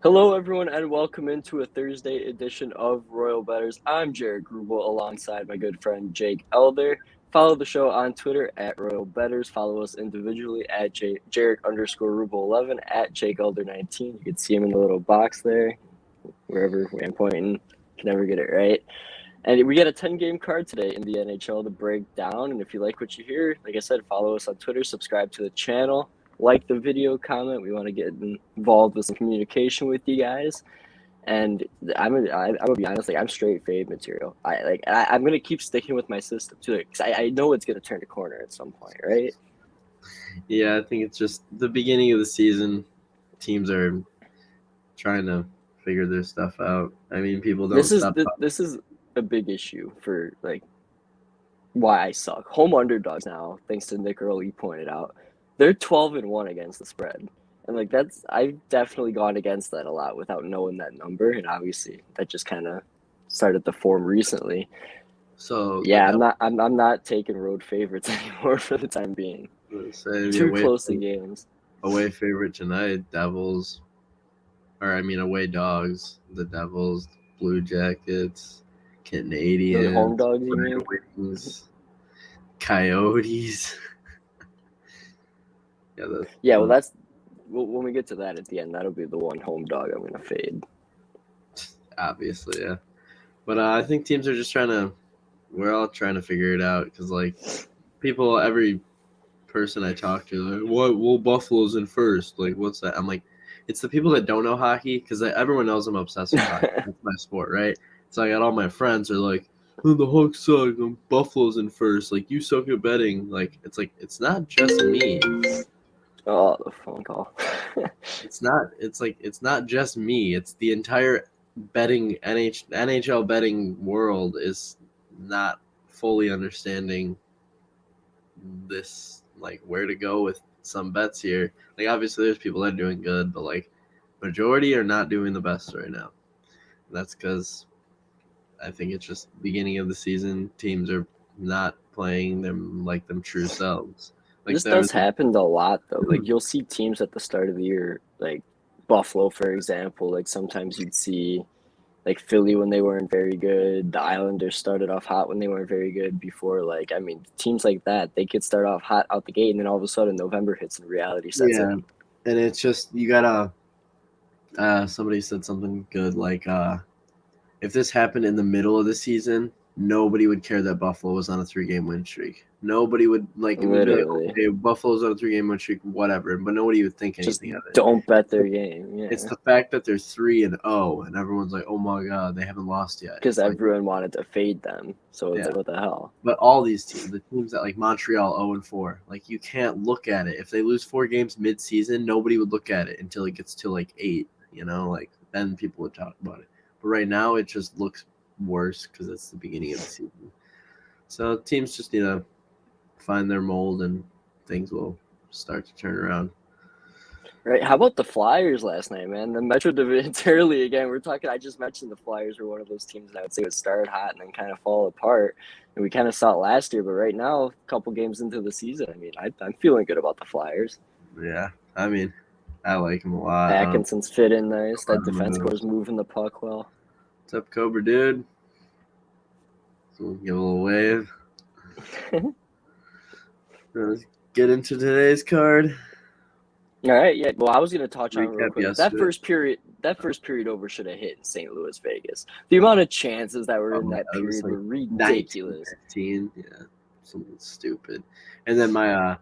Hello, everyone, and welcome into a Thursday edition of Royal Bettors. I'm Jaric rubel alongside my good friend Jake Elder. Follow the show on Twitter at Royal Bettors. Follow us individually at Jaric_rubel11 at Jake Elder19. You can see him in the little box there, wherever I'm pointing. Can never get it right. And we got a 10-game card today in the NHL to break down. And if you like what you hear, like I said, follow us on Twitter, subscribe to the channel. Like the video, comment. We want to get involved with some communication with you guys. And I'm gonna be honest, like I'm straight fade material. I'm gonna keep sticking with my system too, because I know it's gonna turn a corner at some point, right? Yeah, I think it's just the beginning of the season. Teams are trying to figure their stuff out. I mean, people don't stop. This is a big issue for like why I suck. Home underdogs now, thanks to Nick Earl, you pointed out. They're 12-1 against the spread. And like I've definitely gone against that a lot without knowing that number. And obviously that just kind of started to form recently. So yeah, I'm not taking road favorites anymore for the time being. Too close to games. Away favorite tonight, Devils. Away dogs. The Devils, Blue Jackets, Canadians. The home dogs, you mean? Wings, Coyotes. Well, that's when we get to that at the end. That'll be the one home dog I'm gonna fade. Obviously, yeah. But I think teams are just we're all trying to figure it out because like every person I talk to, like, what? Well, Buffalo's in first. Like, what's that? I'm like, it's the people that don't know hockey because everyone knows I'm obsessed with hockey. That's my sport, right? So I got all my friends are like, oh, the Hawks suck. Buffalo's in first. Like, you suck at betting. Like, it's not just me. Oh, the phone call. It's not just me. It's the entire betting NHL betting world is not fully understanding this, like where to go with some bets here. Like obviously there's people that are doing good, but like majority are not doing the best right now. And that's because I think it's just beginning of the season. Teams are not playing them true selves. Like this does happen a lot though. Like you'll see teams at the start of the year, like Buffalo, for example. Like sometimes you'd see like Philly when they weren't very good. The Islanders started off hot when they weren't very good before. Like, I mean, teams like that, they could start off hot out the gate, and then all of a sudden November hits and reality sets in. And it's just you gotta. Somebody said something good like, if this happened in the middle of the season, nobody would care that Buffalo was on a 3-game win streak. Nobody would like it. Would be like, okay, Buffalo's on a 3-game win streak, whatever. But nobody would think anything of it. Don't bet their game. Yeah. It's the fact that they're 3-0, and everyone's like, "Oh my god, they haven't lost yet." Because everyone wanted to fade them, so it's like, what the hell? But all these teams, the teams that like Montreal 0-4, like you can't look at it. If they lose 4 games mid-season, nobody would look at it until it gets to like 8. You know, like then people would talk about it. But right now, it just looks worse because it's the beginning of the season. So teams just need to find their mold, and things will start to turn around. Right. How about the Flyers last night, man? The Metro Division early again. We're talking. I just mentioned the Flyers were one of those teams that I would say would start hot and then kind of fall apart. And we kind of saw it last year, but right now, a couple games into the season, I mean, I'm feeling good about the Flyers. Yeah, I mean, I like them a lot. Atkinson's fit in nice. That defense core is moving the puck well. What's up, Cobra dude? So we'll give a little wave. Let's get into today's card. All right, yeah. Well, I was going to touch on real quick. That first period over should have hit in St. Louis, Vegas. The amount of chances that were in that period were ridiculous. 15, yeah, something stupid. And then my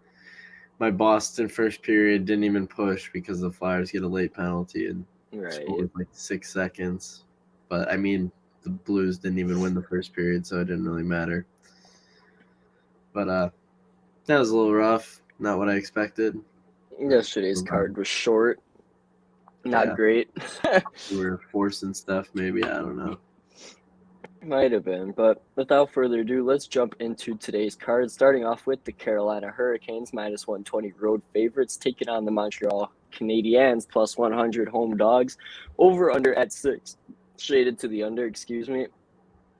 Boston first period didn't even push because the Flyers get a late penalty and scored like 6 seconds. But I mean, the Blues didn't even win the first period, so it didn't really matter. But that was a little rough. Not what I expected. Yesterday's card was short. Not great. We were forcing stuff, maybe. I don't know. Might have been. But without further ado, let's jump into today's card. Starting off with the Carolina Hurricanes, -120 road favorites, taking on the Montreal Canadiens, +100 home dogs. Over/under at 6. Shaded to the under, excuse me.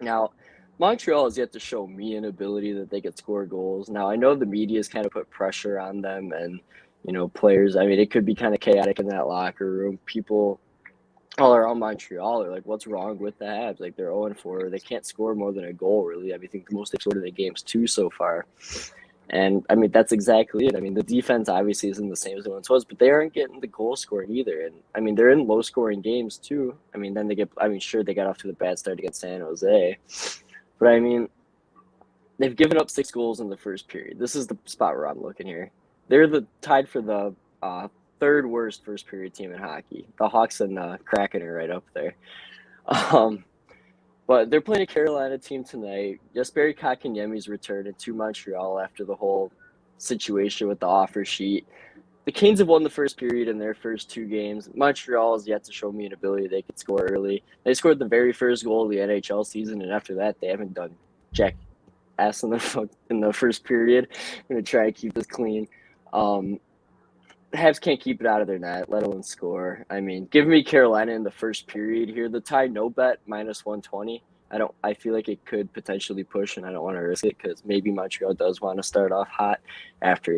Now, Montreal has yet to show me an ability that they could score goals. Now, I know the media's kind of put pressure on them and, you know, players. I mean, it could be kind of chaotic in that locker room. People all around Montreal are like, what's wrong with the Habs? Like, they're 0-4. They can't score more than a goal, really. I mean, I think the most they've scored in the games, 2 so far. And, I mean, that's exactly it. I mean, the defense obviously isn't the same as it once was, but they aren't getting the goal scoring either. And, I mean, they're in low-scoring games, too. I mean, then sure, they got off to the bad start against San Jose. But, I mean, they've given up 6 goals in the first period. This is the spot where I'm looking here. They're tied for the third worst first period team in hockey. The Hawks and Kraken are right up there. But they're playing a Carolina team tonight. Jesperi Kotkaniemi's returning to Montreal after the whole situation with the offer sheet. The Canes have won the first period in their first 2 games. Montreal has yet to show me an ability they could score early. They scored the very first goal of the NHL season, and after that, they haven't done jack ass in the first period. I'm going to try to keep this clean. Habs can't keep it out of their net, let alone score. I mean, give me Carolina in the first period here. The tie no bet minus 120. I feel like it could potentially push, and I don't want to risk it because maybe Montreal does want to start off hot after,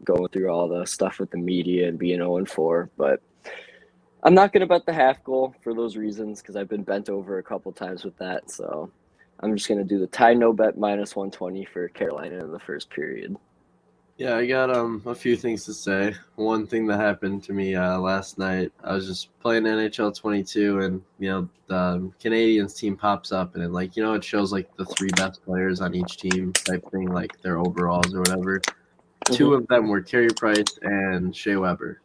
going through all the stuff with the media and being 0-4. But I'm not going to bet the half goal for those reasons because I've been bent over a couple times with that. So I'm just going to do the tie no bet minus 120 for Carolina in the first period. Yeah, I got a few things to say. One thing that happened to me last night, I was just playing NHL 22, and the Canadians team pops up, and it shows like the 3 best players on each team type thing, like their overalls or whatever. Mm-hmm. 2 of them were Carey Price and Shea Weber.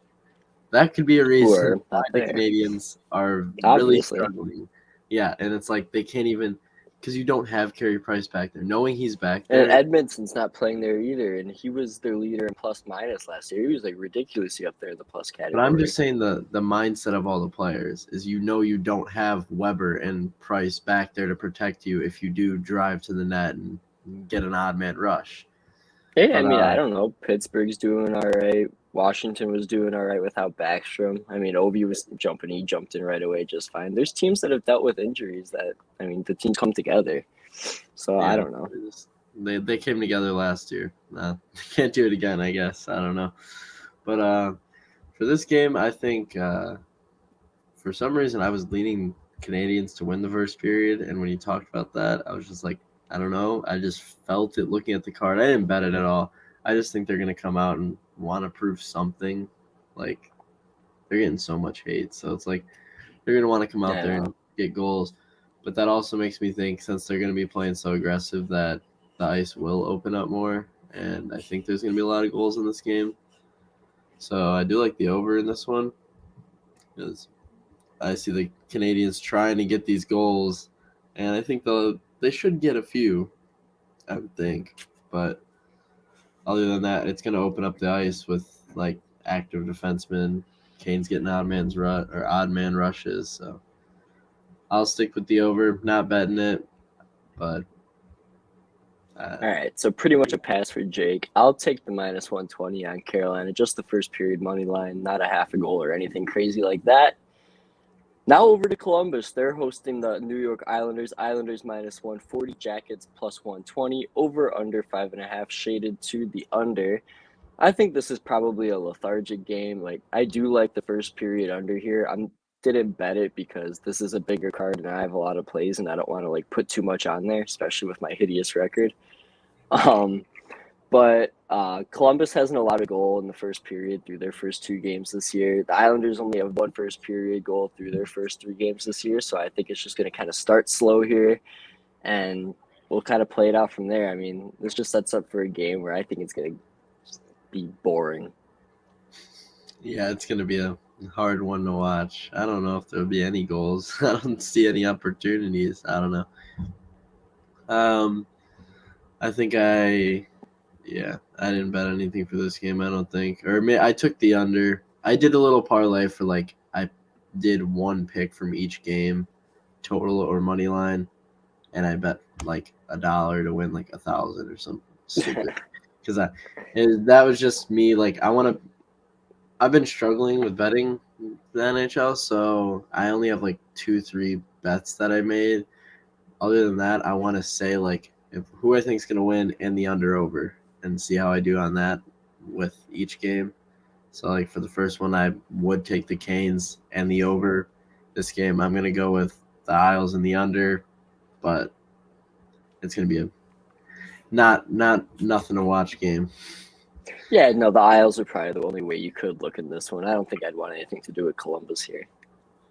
That could be a reason why the Canadians are really struggling. Yeah, and it's like they can't even. Because you don't have Carey Price back there. Knowing he's back there. And Edmondson's not playing there either, and he was their leader in plus-minus last year. He was, like, ridiculously up there in the plus category. But I'm just saying the mindset of all the players is you don't have Weber and Price back there to protect you if you do drive to the net and get an odd man rush. Hey, I mean, I don't know. Pittsburgh's doing all right. Washington was doing all right without Backstrom. I mean, Ovi was jumping. He jumped in right away just fine. There's teams that have dealt with injuries that, I mean, the teams come together. So, yeah, I don't know. They came together last year. They can't do it again, I guess. I don't know. But for this game, I think for some reason I was leaning Canadians to win the first period. And when you talked about that, I was just like, I don't know. I just felt it looking at the card. I didn't bet it at all. I just think they're going to come out and want to prove something. Like, they're getting so much hate. So it's like they're going to want to come out there and get goals. But that also makes me think, since they're going to be playing so aggressive, that the ice will open up more. And I think there's going to be a lot of goals in this game. So I do like the over in this one, because I see the Canadians trying to get these goals. And I think they should get a few, I would think. But other than that, it's going to open up the ice with like active defensemen. Kane's getting odd man rushes. So I'll stick with the over. Not betting it, but. All right, so pretty much a pass for Jake. I'll take the minus 120 on Carolina, just the first period money line, not a half a goal or anything crazy like that. Now over to Columbus. They're hosting the New York Islanders. Islanders minus 140, Jackets plus 120, over under 5.5, shaded to the under. I think this is probably a lethargic game. Like, I do like the first period under here. Didn't bet it because this is a bigger card and I have a lot of plays and I don't want to like put too much on there, especially with my hideous record. But Columbus hasn't allowed a goal in the first period through their first 2 games this year. The Islanders only have 1 first period goal through their first 3 games this year, so I think it's just going to kind of start slow here, and we'll kind of play it out from there. I mean, this just sets up for a game where I think it's going to be boring. Yeah, it's going to be a hard one to watch. I don't know if there'll be any goals. I don't see any opportunities. I don't know. I think I didn't bet anything for this game, I don't think. Or I took the under. I did a little parlay for I did 1 pick from each game, total or money line, and I bet like $1 to win like 1,000 or something stupid. Because that was just me. Like, I've been struggling with betting the NHL, so I only have like 2-3 bets that I made. Other than that, I want to say like who I think is going to win and the under over, and see how I do on that with each game. So like for the first one, I would take the Canes and the over, this game. I'm gonna go with the Isles and the under, but it's gonna be a not nothing to watch game. Yeah, no, the Isles are probably the only way you could look in this one. I don't think I'd want anything to do with Columbus here.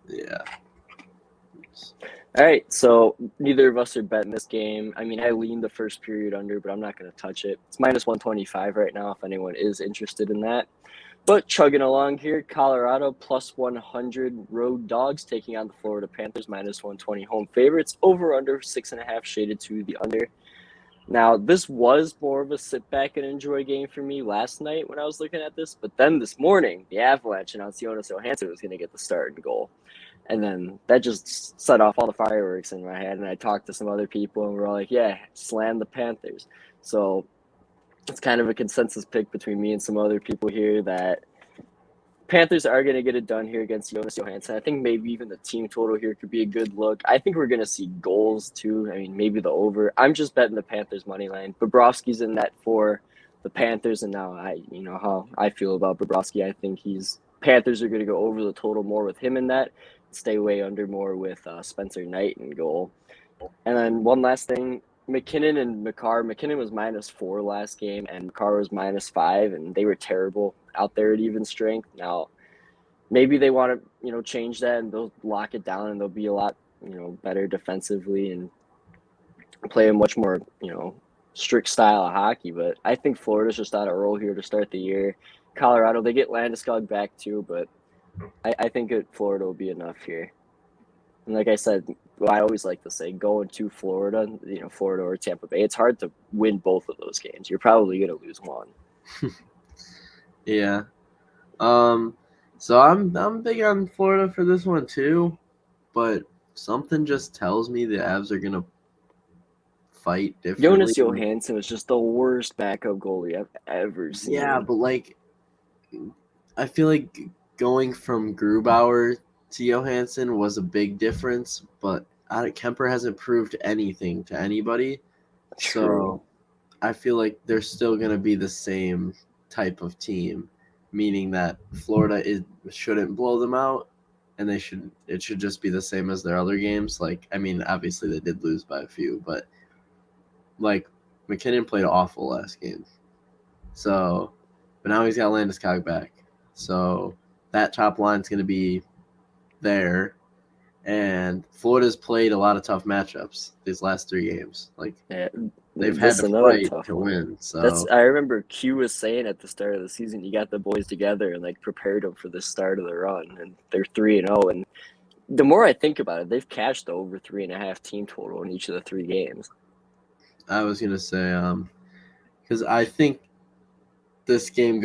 Yeah. All right, so neither of us are betting this game. I mean, I leaned the first period under, but I'm not going to touch it. It's minus 125 right now if anyone is interested in that. But chugging along here, Colorado plus 100 road dogs taking on the Florida Panthers minus 120 home favorites. Over under 6.5 shaded to the under. Now, this was more of a sit back and enjoy game for me last night when I was looking at this. But then this morning, the Avalanche announced Jonas Johansson was going to get the start and goal. And then that just set off all the fireworks in my head. And I talked to some other people, and we're all like, yeah, slam the Panthers. So it's kind of a consensus pick between me and some other people here that Panthers are going to get it done here against Jonas Johansson. I think maybe even the team total here could be a good look. I think we're going to see goals too. I mean, maybe the over. I'm just betting the Panthers money line. Bobrovsky's in that for the Panthers, and now you know how I feel about Bobrovsky. I think Panthers are going to go over the total more with him in that. Stay way under more with Spencer Knight in goal. And then one last thing, McKinnon and Makar. McKinnon was -4 last game, and Makar was -5, and they were terrible out there at even strength. Now, maybe they want to, change that, and they'll lock it down, and they'll be a lot, better defensively and play a much more, strict style of hockey. But I think Florida's just on a roll here to start the year. Colorado, they get Landeskog back too, but I think Florida will be enough here. And like I said, I always like to say, going to Florida, Florida or Tampa Bay, it's hard to win both of those games. You're probably going to lose one. Yeah. So I'm big on Florida for this one too, but something just tells me the Avs are gonna fight differently. Jonas Johansson was just the worst backup goalie I've ever seen. Yeah, but I feel like going from Grubauer to Johansson was a big difference, but Kemper hasn't proved anything to anybody. True. So I feel like they're still gonna be the same type of team, meaning that Florida shouldn't blow them out, and it should just be the same as their other games. Obviously they did lose by a few, but McKinnon played awful last game. So, but now he's got Landeskog back. So that top line's going to be there, and Florida's played a lot of tough matchups these last 3 games. They've had to fight to win. So I remember Q was saying at the start of the season, you got the boys together and prepared them for the start of the run, and they're 3-0. And the more I think about it, they've cashed over 3.5 team total in each of the 3 games. I was gonna say, because I think this game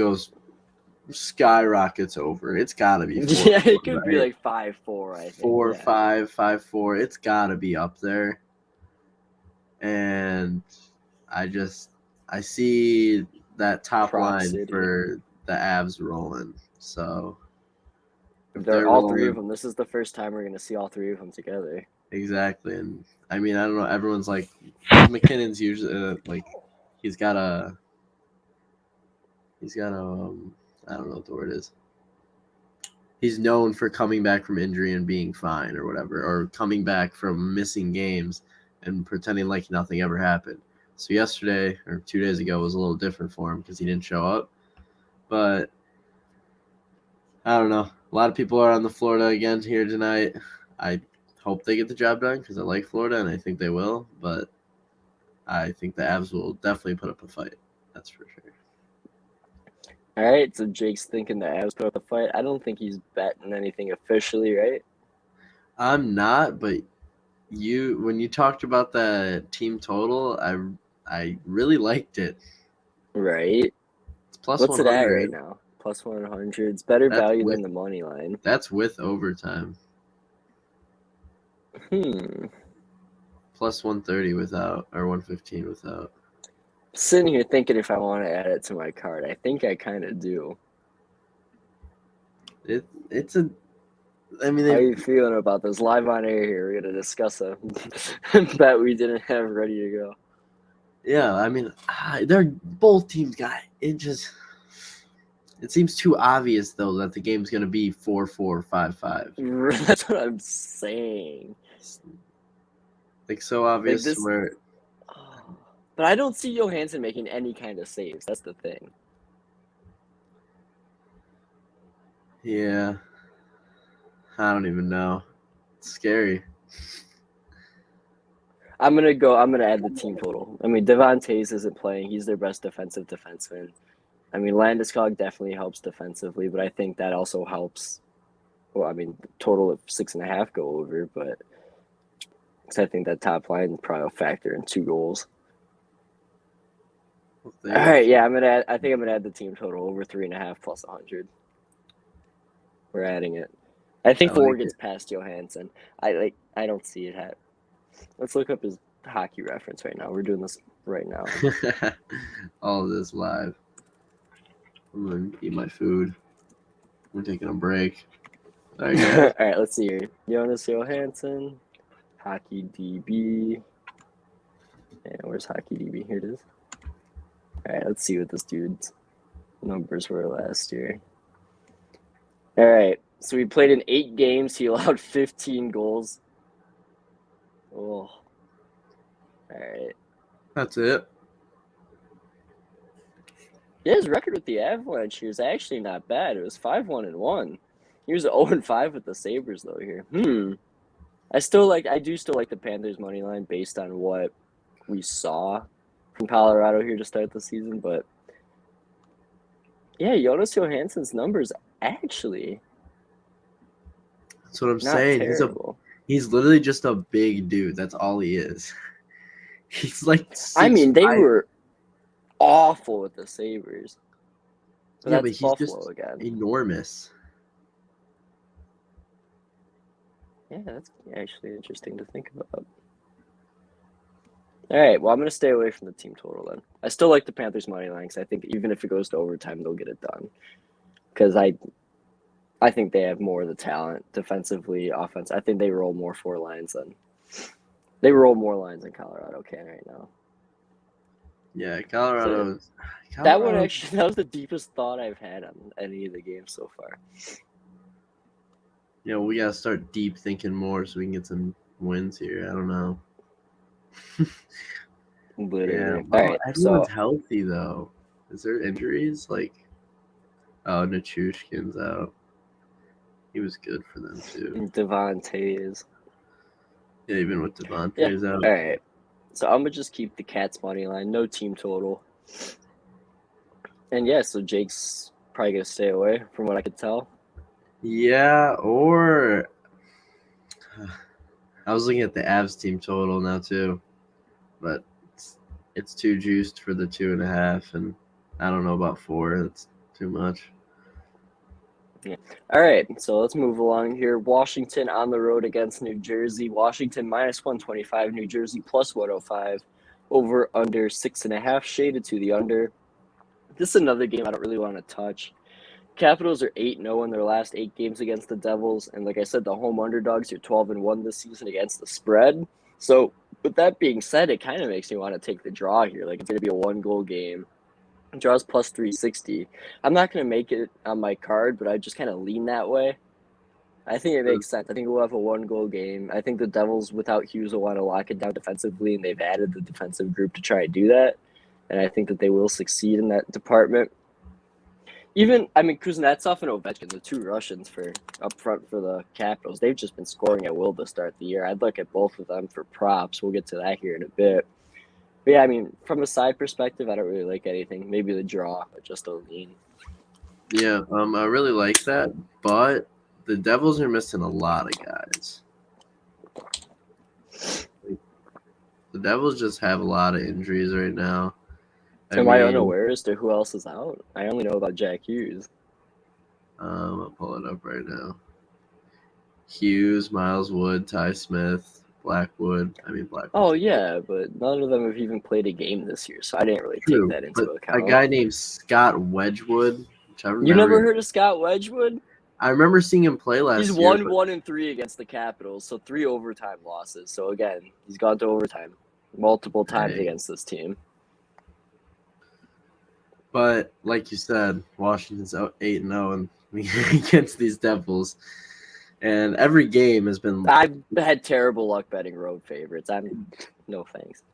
skyrockets over. It's gotta be 4-4, yeah, it could be 5-4. I think 4-5, 5-4. It's gotta be up there. And I see that top line for the Avs rolling. So if they're all rolling, 3 of them, this is the first time we're going to see all 3 of them together. Exactly. And I don't know. Everyone's McKinnon's usually he's got a I don't know what the word is. He's known for coming back from injury and being fine or whatever, or coming back from missing games and pretending like nothing ever happened. So yesterday or 2 days ago was a little different for him because he didn't show up. But I don't know. A lot of people are on the Florida again here tonight. I hope they get the job done because I like Florida and I think they will. But I think the Avs will definitely put up a fight. That's for sure. All right, so Jake's thinking the Avs put up a fight. I don't think he's betting anything officially, right? I'm not, but when you talked about the team total, I really liked it. Right. It's plus What's 100. It at right now? Plus 100. It's better value than the money line. That's with overtime. Plus 130 without, or 115 without. Sitting here thinking if I want to add it to my card. I think I kind of do. It's a. How are you feeling about this? Live on air here. We're going to discuss a bet we didn't have ready to go. Yeah, they're both teams got it. It seems too obvious though that the game's gonna be 4-4, 5-5. That's what I'm saying. Like so obvious this- where. But I don't see Johansson making any kind of saves. That's the thing. Yeah. I don't even know. It's scary. I'm gonna add the team total. I mean, Devon Tays isn't playing. He's their best defensive defenseman. I mean, Landeskog definitely helps defensively, but I think that also helps. Well, I mean, total of 6.5 go over, but because I think that top line probably will factor in 2 goals. All right, yeah, I think I'm gonna add the team total over 3.5 plus 100. We're adding it. I think 4 gets past Johansson. I don't see it happen. Let's look up his hockey reference right now. We're doing this right now. All of this live. I'm gonna eat my food. We're taking a break. All right, let's see here. Jonas Johansson, Hockey DB. And where's Hockey DB? Here it is. All right, let's see what this dude's numbers were last year. All right, so he played in 8 games. He allowed 15 goals. Oh, all right. That's it. Yeah, his record with the Avalanche here is actually not bad. It was 5-1-1. He was 0-5 with the Sabres though here. I do still like the Panthers money line based on what we saw from Colorado here to start the season, but yeah, Jonas Johansson's numbers actually. That's what I'm not saying. Terrible. He's literally just a big dude. That's all he is. He's like 6'5". I mean, they were awful with the Sabres. But he's Buffalo just again. enormous. Yeah, that's actually interesting to think about. All right, well, I'm going to stay away from the team total then. I still like the Panthers money line because I think even if it goes to overtime, they'll get it done. Because I think they have more of the talent defensively, offense. I think they roll more lines than Colorado can right now. Yeah, Colorado. That was the deepest thought I've had on any of the games so far. Yeah, we gotta start deep thinking more so we can get some wins here. I don't know. Literally. Yeah, all right. Everyone's healthy though. Is there injuries? Nichushkin's out. He was good for them too. Devon Tays. Yeah, even with Devon Tays out. All right. So I'm gonna just keep the Cats money line, no team total. And yeah, so Jake's probably gonna stay away from what I could tell. Yeah, or I was looking at the Avs team total now too, but it's too juiced for the 2.5, and I don't know about 4. It's too much. Yeah. All right, so let's move along here. Washington on the road against New Jersey. Washington -125, New Jersey +105. Over under 6.5, shaded to the under. This is another game I don't really want to touch. Capitals are 8-0 in their last 8 games against the Devils, and like I said, the home underdogs are 12-1 this season against the spread. So, with that being said, it kind of makes me want to take the draw here. Like, it's going to be a 1-goal game. Draws +360. I'm not going to make it on my card, but I just kind of lean that way. I think it makes sense. I think we'll have a 1-goal game. I think the Devils, without Hughes, will want to lock it down defensively, and they've added the defensive group to try and do that. And I think that they will succeed in that department. Kuznetsov and Ovechkin, the 2 Russians for up front for the Capitals, they've just been scoring at will to start the year. I'd look at both of them for props. We'll get to that here in a bit. But yeah, I mean, from a side perspective, I don't really like anything. Maybe the draw, but just a lean. Yeah, I really like that, but the Devils are missing a lot of guys. The Devils just have a lot of injuries right now. Am I unaware as to who else is out? I only know about Jack Hughes. I'll pull it up right now. Hughes, Miles Wood, Ty Smith, Blackwood. Oh, yeah, but none of them have even played a game this year, so I didn't really take that into account. A guy named Scott Wedgwood, which I remember. You never heard of Scott Wedgwood? I remember seeing him play last year. He's won 1-3 against the Capitals, so 3 overtime losses. So, again, he's gone to overtime multiple times against this team. But like you said, Washington's out 8-0 and against these Devils, and every game has been. I've had terrible luck betting road favorites. No thanks.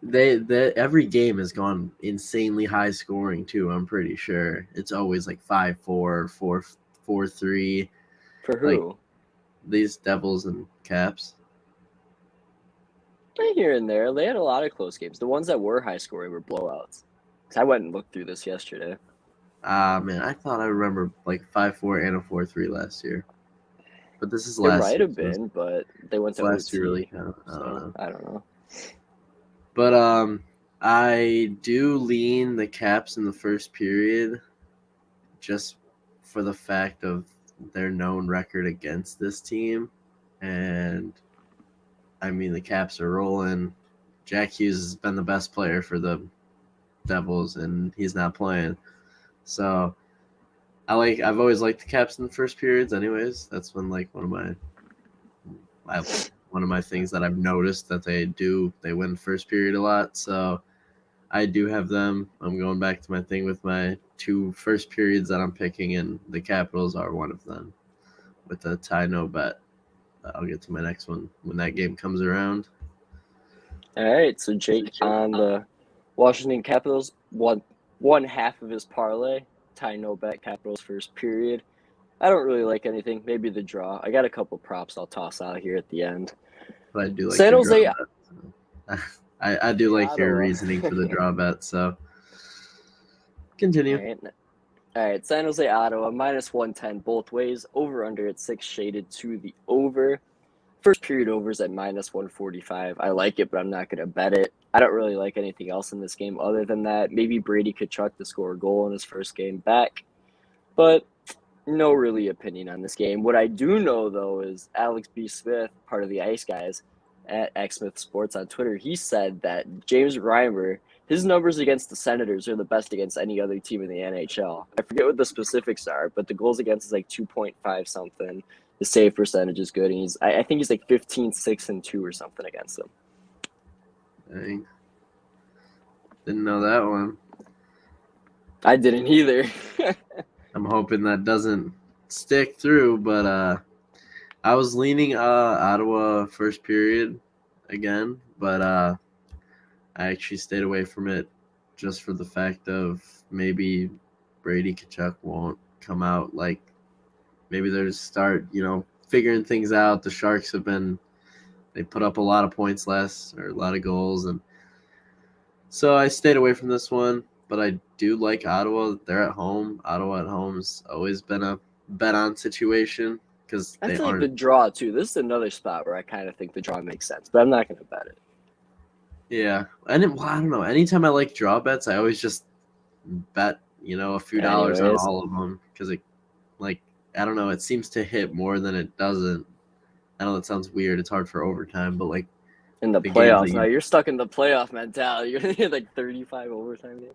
Every game has gone insanely high scoring too. I'm pretty sure it's always like 5-4, 4-3. For Like who? these Devils and Caps. Here and there, they had a lot of close games. The ones that were high scoring were blowouts. I went and looked through this yesterday. Man, I thought I remember like 5-4 and a 4-3 last year. But this is It last might year. have been, but they went to last OT. year really kind of, I don't know. But I do lean the Caps in the first period just for the fact of their known record against this team. And I mean, the Caps are rolling. Jack Hughes has been the best player for the Devils, and he's not playing. So I've always liked the Caps in the first periods. Anyways, that's when like one of my things that I've noticed that they win first period a lot. So I do have them. I'm going back to my thing with my 2 first periods that I'm picking, and the Capitals are one of them with a tie no bet. I'll get to my next one when that game comes around. All right, so Jake on the Washington Capitals one half of his parlay. Tie no bet Capitals first period. I don't really like anything. Maybe the draw. I got a couple props I'll toss out here at the end. But I do like San the Jose. draw bet. I do like your Ottawa. reasoning for the draw bet. So continue. All right. San Jose, Ottawa, -110 both ways. Over under at 6 shaded to the over. First period overs at -145. I like it, but I'm not going to bet it. I don't really like anything else in this game other than that. Maybe Brady Tkachuk to score a goal in his first game back. But no really opinion on this game. What I do know, though, is Alex B. Smith, part of the Ice Guys at X Smith Sports on Twitter, he said that James Reimer, his numbers against the Senators are the best against any other team in the NHL. I forget what the specifics are, but the goals against is like 2.5 something. The save percentage is good, and I think he's like 15, 6, and 2 or something against them. Dang. Didn't know that one. I didn't either. I'm hoping that doesn't stick through, but I was leaning Ottawa first period again, but I actually stayed away from it just for the fact of maybe Brady Tkachuk won't come out. Like maybe they'll start, figuring things out. The Sharks they put up a lot of points or a lot of goals, and so I stayed away from this one. But I do like Ottawa. They're at home. Ottawa at home's always been a bet on situation because I they feel like aren't. the draw, too. This is another spot where I kind of think the draw makes sense, but I'm not going to bet it. Yeah, and I don't know. Anytime I like draw bets, I always just bet, a few dollars on all of them because I don't know. It seems to hit more than it doesn't. I know that sounds weird. It's hard for overtime, but like in the playoffs, now you're stuck in the playoff mentality. You're gonna like 35 overtime games.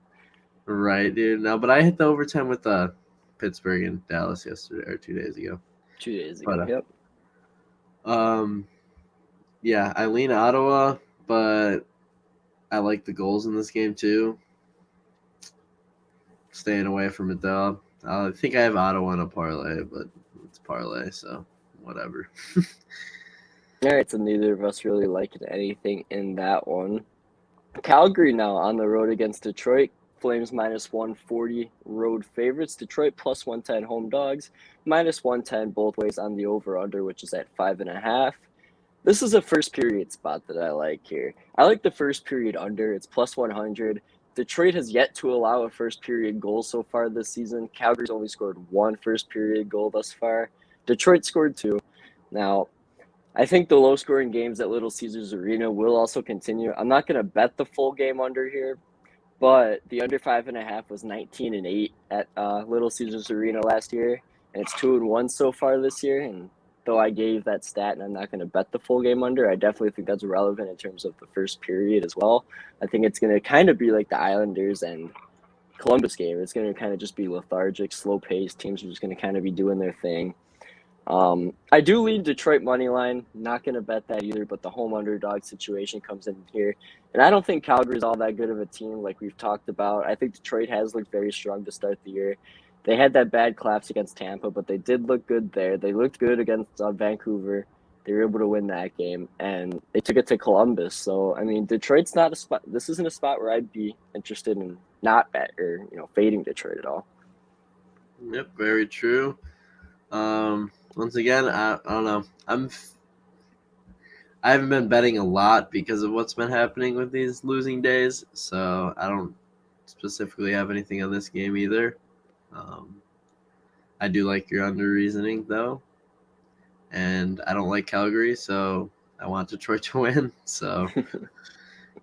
Right, dude. No, but I hit the overtime with Pittsburgh and Dallas yesterday or 2 days ago. 2 days ago. Yep. Yeah, I lean Ottawa, but I like the goals in this game too. Staying away from it though. I think I have Ottawa in a parlay, but it's parlay, so whatever. All right, so neither of us really liked anything in that one. Calgary now on the road against Detroit. Flames -140 road favorites. Detroit +110 home dogs. -110 both ways on the over-under, which is at 5.5. This is a first period spot that I like here. I like the first period under. It's +100. Detroit has yet to allow a first period goal so far this season. Calgary's only scored 1 first period goal thus far. Detroit scored 2. Now, I think the low-scoring games at Little Caesars Arena will also continue. I'm not going to bet the full game under here, but the under 5.5 was 19-8 at Little Caesars Arena last year, and it's 2-1 so far this year. And though I gave that stat and I'm not going to bet the full game under, I definitely think that's relevant in terms of the first period as well. I think it's going to kind of be like the Islanders and Columbus game. It's going to kind of just be lethargic, slow-paced. Teams are just going to kind of be doing their thing. I do lean Detroit money line. Not going to bet that either, but the home underdog situation comes in here. And I don't think Calgary's all that good of a team like we've talked about. I think Detroit has looked very strong to start the year. They had that bad collapse against Tampa, but they did look good there. They looked good against Vancouver. They were able to win that game, and they took it to Columbus. So, I mean, Detroit's not a spot. This isn't a spot where I'd be interested in not bet or fading Detroit at all. Yep, very true. Once again, I don't know. I haven't been betting a lot because of what's been happening with these losing days, so I don't specifically have anything on this game either. I do like your under reasoning though, and I don't like Calgary, so I want Detroit to win. So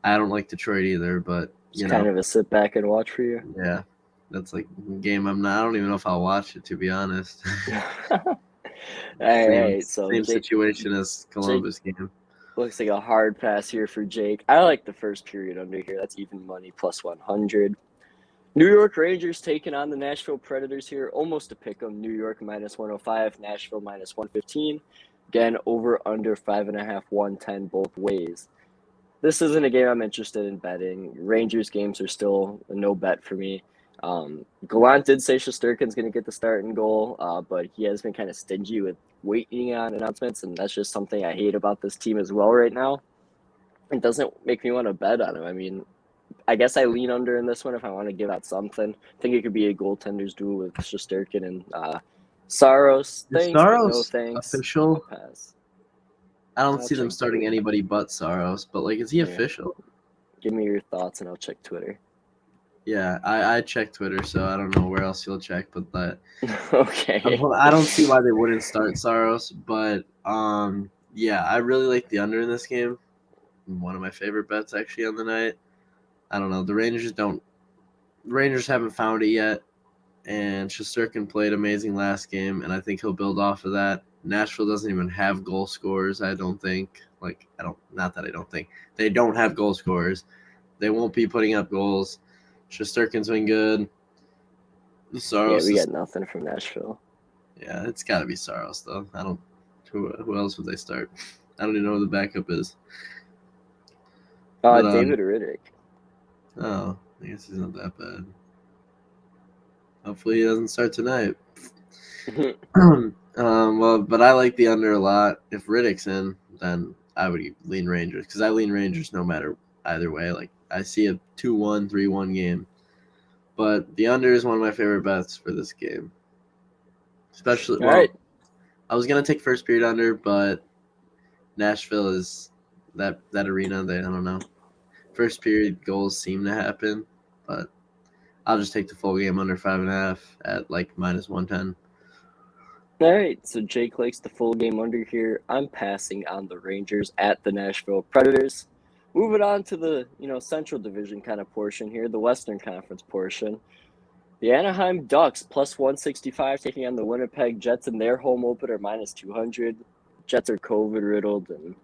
I don't like Detroit either, but It's kind of a sit back and watch for you. Yeah, that's like a game I don't even know if I'll watch it, to be honest. All right, so same Jake, situation as Columbus game. Looks like a hard pass here for Jake. I like the first period under here. That's even money plus 100. New York Rangers taking on the Nashville Predators here. Almost a pick 'em. New York minus 105, Nashville minus 115. Again, over under 5.5, 110 both ways. This isn't a game I'm interested in betting. Rangers games are still a no bet for me. Gallant did say Shesterkin's going to get the start and goal, but he has been kind of stingy with waiting on announcements, and that's just something I hate about this team as well right now. It doesn't make me want to bet on him. I mean, I guess I lean under in this one if I want to give out something. I think it could be a goaltender's duel with Shesterkin and Saros. Thanks, Saros no thanks. official? Pass. I don't see them starting Twitter. anybody but Saros, but is he official? Give me your thoughts and I'll check Twitter. Yeah, I check Twitter, so I don't know where else you'll check, but that. Okay. I don't see why they wouldn't start Saros, but yeah, I really like the under in this game. One of my favorite bets actually on the night. I don't know. The Rangers haven't found it yet, and Shesterkin played amazing last game, and I think he'll build off of that. Nashville doesn't even have goal scorers, I don't think. Not that I don't think. They don't have goal scorers. They won't be putting up goals. Shesterkin's been good. Saros we got nothing from Nashville. Yeah, it's got to be Saros, though. Who else would they start? I don't even know who the backup is. David Riddick. Oh, I guess he's not that bad. Hopefully he doesn't start tonight. Well, but I like the under a lot. If Riddick's in, then I would lean Rangers because I lean Rangers no matter either way. I see a 2-1, 3-1 game, but the under is one of my favorite bets for this game. Especially, right. I was gonna take first period under, but Nashville is that arena. I don't know. First period goals seem to happen, but I'll just take the full game under 5.5 at minus 110. All right, so Jake likes the full game under here. I'm passing on the Rangers at the Nashville Predators. Moving on to the Central Division kind of portion here, the Western Conference portion. The Anaheim Ducks plus 165 taking on the Winnipeg Jets in their home opener minus 200. Jets are COVID riddled and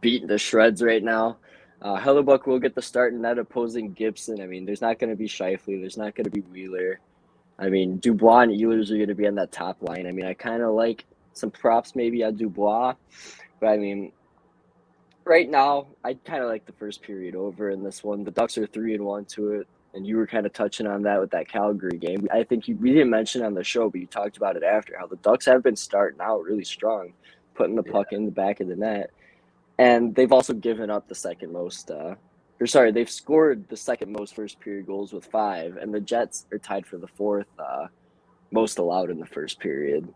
beaten to shreds right now. Hellebuck will get the start in that opposing Gibson. I mean, there's not going to be Scheifele. There's not going to be Wheeler. I mean, Dubois and Ehlers are going to be on that top line. I mean, I kind of like some props maybe on Dubois. But, I mean, right now, I kind of like the first period over in this one. The Ducks are 3-1 to it. And you were kind of touching on that with that Calgary game. I think we didn't mention on the show, but you talked about it after, how the Ducks have been starting out really strong, putting the puck in the back of the net. And they've also given up the second most they've scored the second most first period goals with 5, and the Jets are tied for the fourth most allowed in the first period.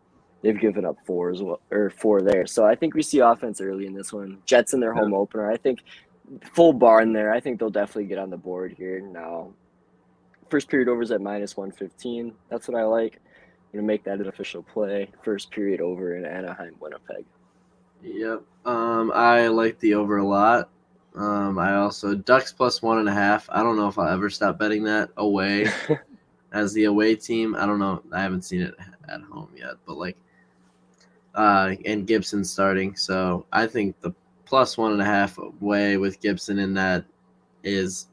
They've given up 4 as well, or 4 there. So I think we see offense early in this one. Jets in their home opener. I think full barn there. I think they'll definitely get on the board here. Now, first period overs at minus 115. That's what I like. I'm going to make that an official play. First period over in Anaheim, Winnipeg. Yep. I like the over a lot. I also Ducks plus 1.5. I don't know if I'll ever stop betting that away as the away team. I don't know. I haven't seen it at home yet, but and Gibson starting. So I think the plus 1.5 away with Gibson in that is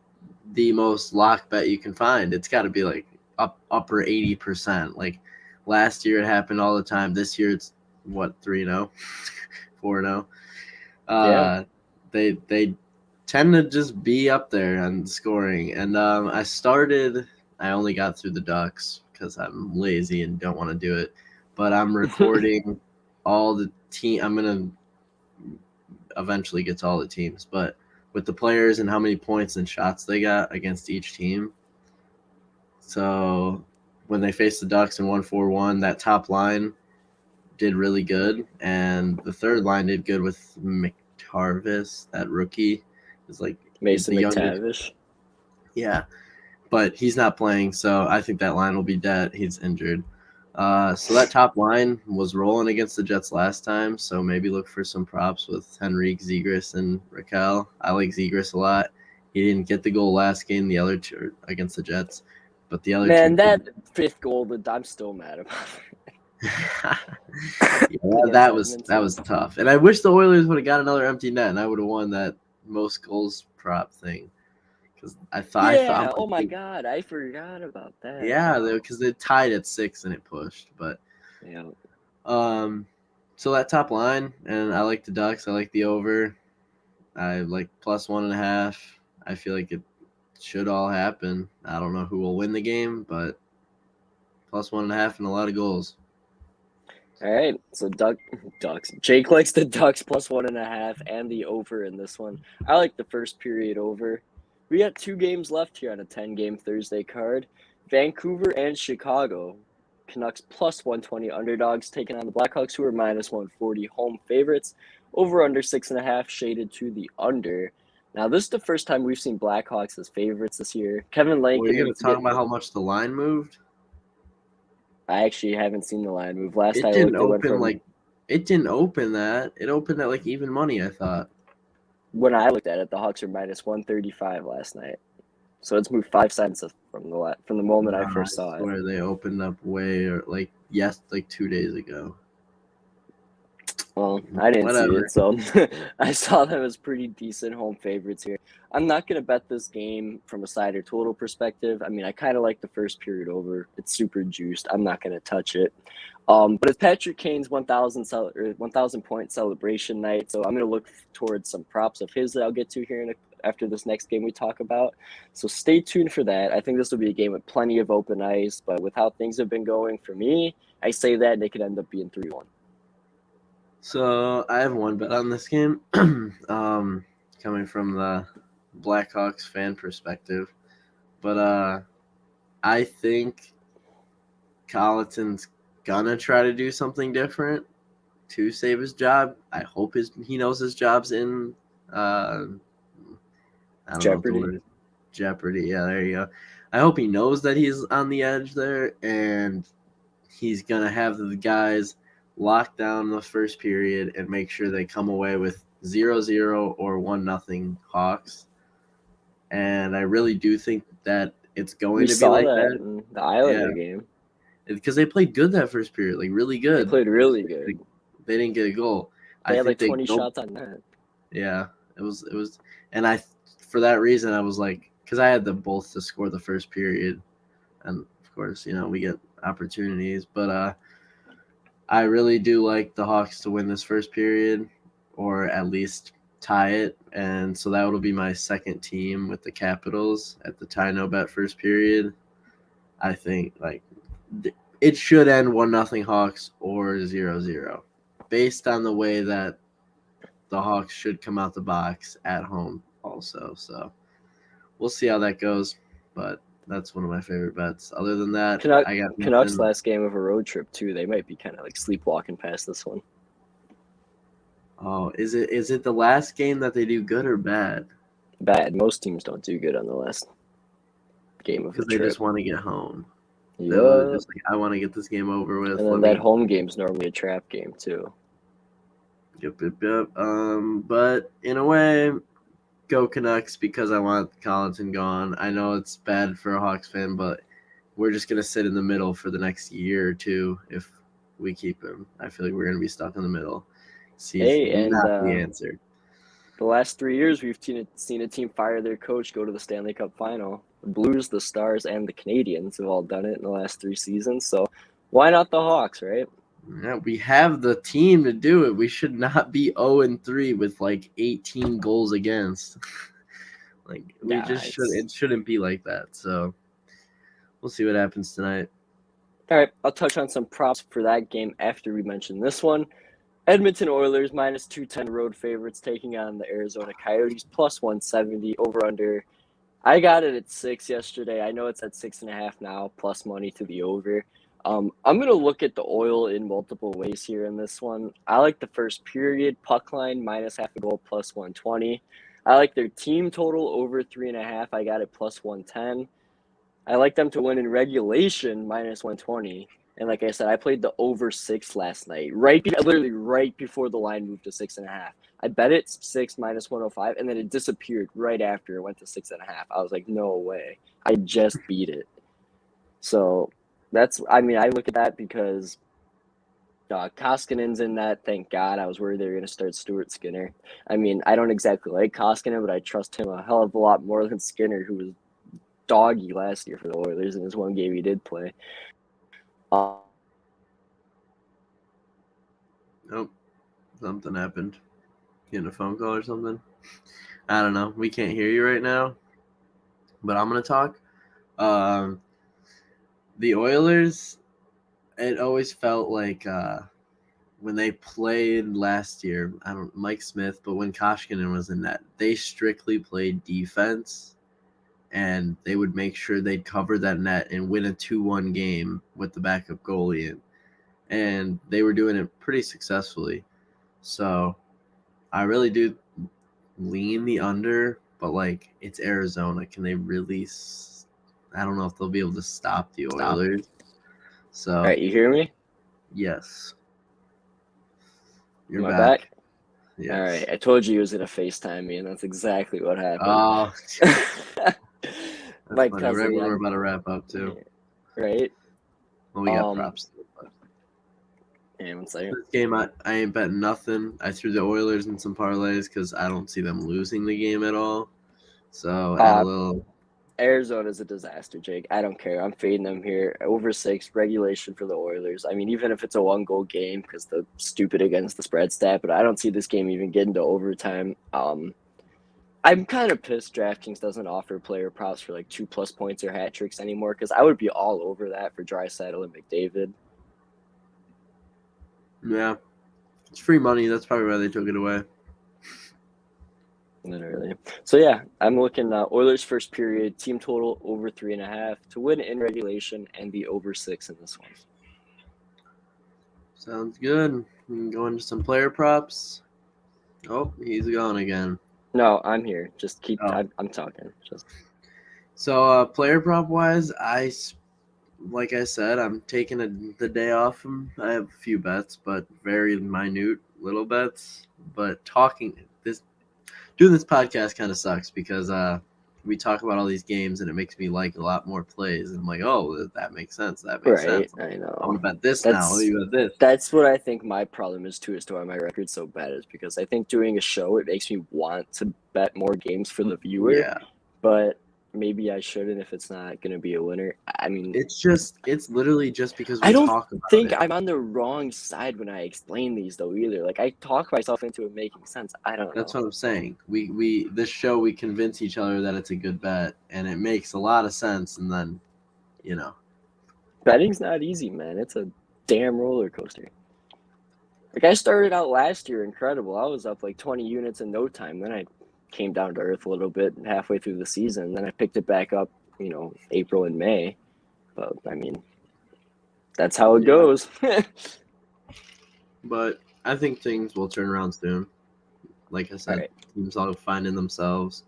the most lock bet you can find. It's got to be upper 80%. Last year it happened all the time. This year it's what 3-0, 4-0. Yeah. They tend to just be up there on scoring. And I only got through the Ducks because I'm lazy and don't want to do it. But I'm recording all the team. I'm gonna eventually get to all the teams, but with the players and how many points and shots they got against each team. So when they faced the Ducks and won 4-1, that top line did really good, and the third line did good with McTarvis, that rookie. Is like he's Mason the youngest. McTavish. Yeah, but he's not playing, so I think that line will be dead. He's injured. So that top line was rolling against the Jets last time, so maybe look for some props with Henrique, Zegras, and Raquel. I like Zegras a lot. He didn't get the goal last game, the other two against the Jets, but the other Man, two. that fifth goal, I'm still mad about it. Yeah, that was tough, and I wish the Oilers would have got another empty net, and I would have won that most goals prop thing. Because I thought, oh my God, I forgot about that. yeah, because they tied at 6 and it pushed, but yeah. So that top line, and I like the Ducks. I like the over. I like +1.5. I feel like it should all happen. I don't know who will win the game, but +1.5 and a lot of goals. All right, so Ducks. Jake likes the Ducks +1.5 and the over in this one. I like the first period over. We got 2 games left here on a 10-game Thursday card. Vancouver and Chicago. Canucks +120 underdogs taking on the Blackhawks, who are -140 home favorites. Over under 6.5 shaded to the under. Now, this is the first time we've seen Blackhawks as favorites this year. Kevin Lankin. Were you going to talk about how much the line moved? I actually haven't seen the line move. Last It I didn't looked, it went open from like it didn't open that. It opened at like even money, I thought. when I looked at it, the Hawks are -135 last night. So it's moved 5 cents from the moment I first saw I swear they opened up way like 2 days ago. Well, I didn't Whatever. see it, so I saw them as pretty decent home favorites here. I'm not going to bet this game from a side or total perspective. I mean, I kind of like the first period over. It's super juiced. I'm not going to touch it. But it's Patrick Kane's 1,000 point celebration night, so I'm going to look towards some props of his that I'll get to here after this next game we talk about. So stay tuned for that. I think this will be a game with plenty of open ice, but with how things have been going for me, I say that they could end up being 3-1. So I have one bet on this game, coming from the Blackhawks fan perspective, but I think Colleton's gonna try to do something different to save his job. I hope he knows his job's in I don't know what the word is. Jeopardy. Yeah, there you go. I hope he knows that he's on the edge there, and he's gonna have the guys lock down the first period and make sure they come away with 0-0 or 1-0 Hawks. And I really do think that it's going to be like that in the Islander game. Because they played good that first period, like really good. They played really good. They didn't get a goal. They had like 20 shots on net. Yeah, it was, and for that reason I was like, because I had them both to score the first period, and of course we get opportunities, but I really do like the Hawks to win this first period, or at least tie it, and so that will be my second team with the Capitals at the tie no bet first period. I think it should end 1-0 Hawks or 0-0, based on the way that the Hawks should come out the box at home also. So we'll see how that goes, but that's one of my favorite bets. Other than that, I got Canucks last game of a road trip too. They might be kind of like sleepwalking past this one. Oh, is it the last game that they do good or bad? Bad. Most teams don't do good on the last game of the trip. Because they just want to get home. Yeah. Just like, I want to get this game over with. And then that home game's normally a trap game too. Yep. But in a way, go Canucks because I want Colleton gone. I know it's bad for a Hawks fan, but we're just going to sit in the middle for the next year or two if we keep him. I feel like we're going to be stuck in the middle. Not the answer. The last 3 years, we've seen a team fire their coach, go to the Stanley Cup final. The Blues, the Stars, and the Canadiens have all done it in the last 3 seasons. So why not the Hawks, right? Yeah, we have the team to do it. We should not be 0-3 with like 18 goals against. Like we Yeah, just should. It shouldn't be like that. So we'll see what happens tonight. All right, I'll touch on some props for that game after we mention this one. Edmonton Oilers minus 210 road favorites taking on the Arizona Coyotes plus 170 over under. I got it at 6 yesterday. I know it's at 6.5 now, plus money to the over. I'm going to look at the Oil in multiple ways here in this one. I like the first period puck line minus half a goal plus 120. I like their team total over 3.5. I got it plus 110. I like them to win in regulation minus 120. And like I said, I played the over 6 last night, literally right before the line moved to 6.5. I bet it's 6 minus 105, and then it disappeared right after it went to 6.5. I was like, no way. I just beat it. So I look at that because Koskinen's in that. Thank God. I was worried they were going to start Stuart Skinner. I mean, I don't exactly like Koskinen, but I trust him a hell of a lot more than Skinner, who was doggy last year for the Oilers in this one game he did play. Nope. Something happened. Getting a phone call or something. I don't know. We can't hear you right now. But I'm going to talk. The Oilers, it always felt like when they played last year, Mike Smith, but when Koskinen was in net, they strictly played defense, and they would make sure they'd cover that net and win a 2-1 game with the backup goalie in. And they were doing it pretty successfully. So I really do lean the under, but like it's Arizona. Can they really? I don't know if they'll be able to stop the Oilers. So, all right, you hear me? Yes. You're Am I back. Yes. All right, I told you he was gonna FaceTime me, and that's exactly what happened. Oh, my funny. cousin. Right when we're about to wrap up too. Right. Well, we got props. Hang on 1 second. This game, I ain't betting nothing. I threw the Oilers in some parlays because I don't see them losing the game at all. So add a little. Arizona's a disaster, Jake. I don't care. I'm fading them here. Over 6 regulation for the Oilers. I mean, even if it's a 1-goal game because the stupid against the spread stat, but I don't see this game even getting to overtime. I'm kind of pissed DraftKings doesn't offer player props for like 2+ points or hat tricks anymore because I would be all over that for Draisaitl and McDavid. Yeah, it's free money. That's probably why they took it away. Literally. So yeah, I'm looking Oilers first period team total over 3.5 to win in regulation and the over 6 in this one. Sounds good. We can go into some player props. Oh, he's gone again. No, I'm here. Just keep. I'm talking. So player prop wise, like I said, I'm taking the day off. I have a few bets, but very minute little bets. But doing this podcast kind of sucks because we talk about all these games and it makes me like a lot more plays. And I'm like, oh, that makes sense. That makes sense. I know. I want to bet this now. Let me bet this. That's what I think my problem is too, as to why my record's so bad, is because I think doing a show, it makes me want to bet more games for the viewer. Yeah. But maybe I shouldn't if it's not going to be a winner. I mean, it's literally just because we I don't talk about think it. I'm on the wrong side when I explain these though either. Like I talk myself into it making sense. I don't know. That's what I'm saying. This show we convince each other that it's a good bet and it makes a lot of sense, and then betting's not easy, man. It's a damn roller coaster. Like I started out last year incredible. I was up like 20 units in no time. Then I came down to earth a little bit halfway through the season. Then I picked it back up, April and May. But I mean, that's how it goes. But I think things will turn around soon. Like I said, teams all finding themselves.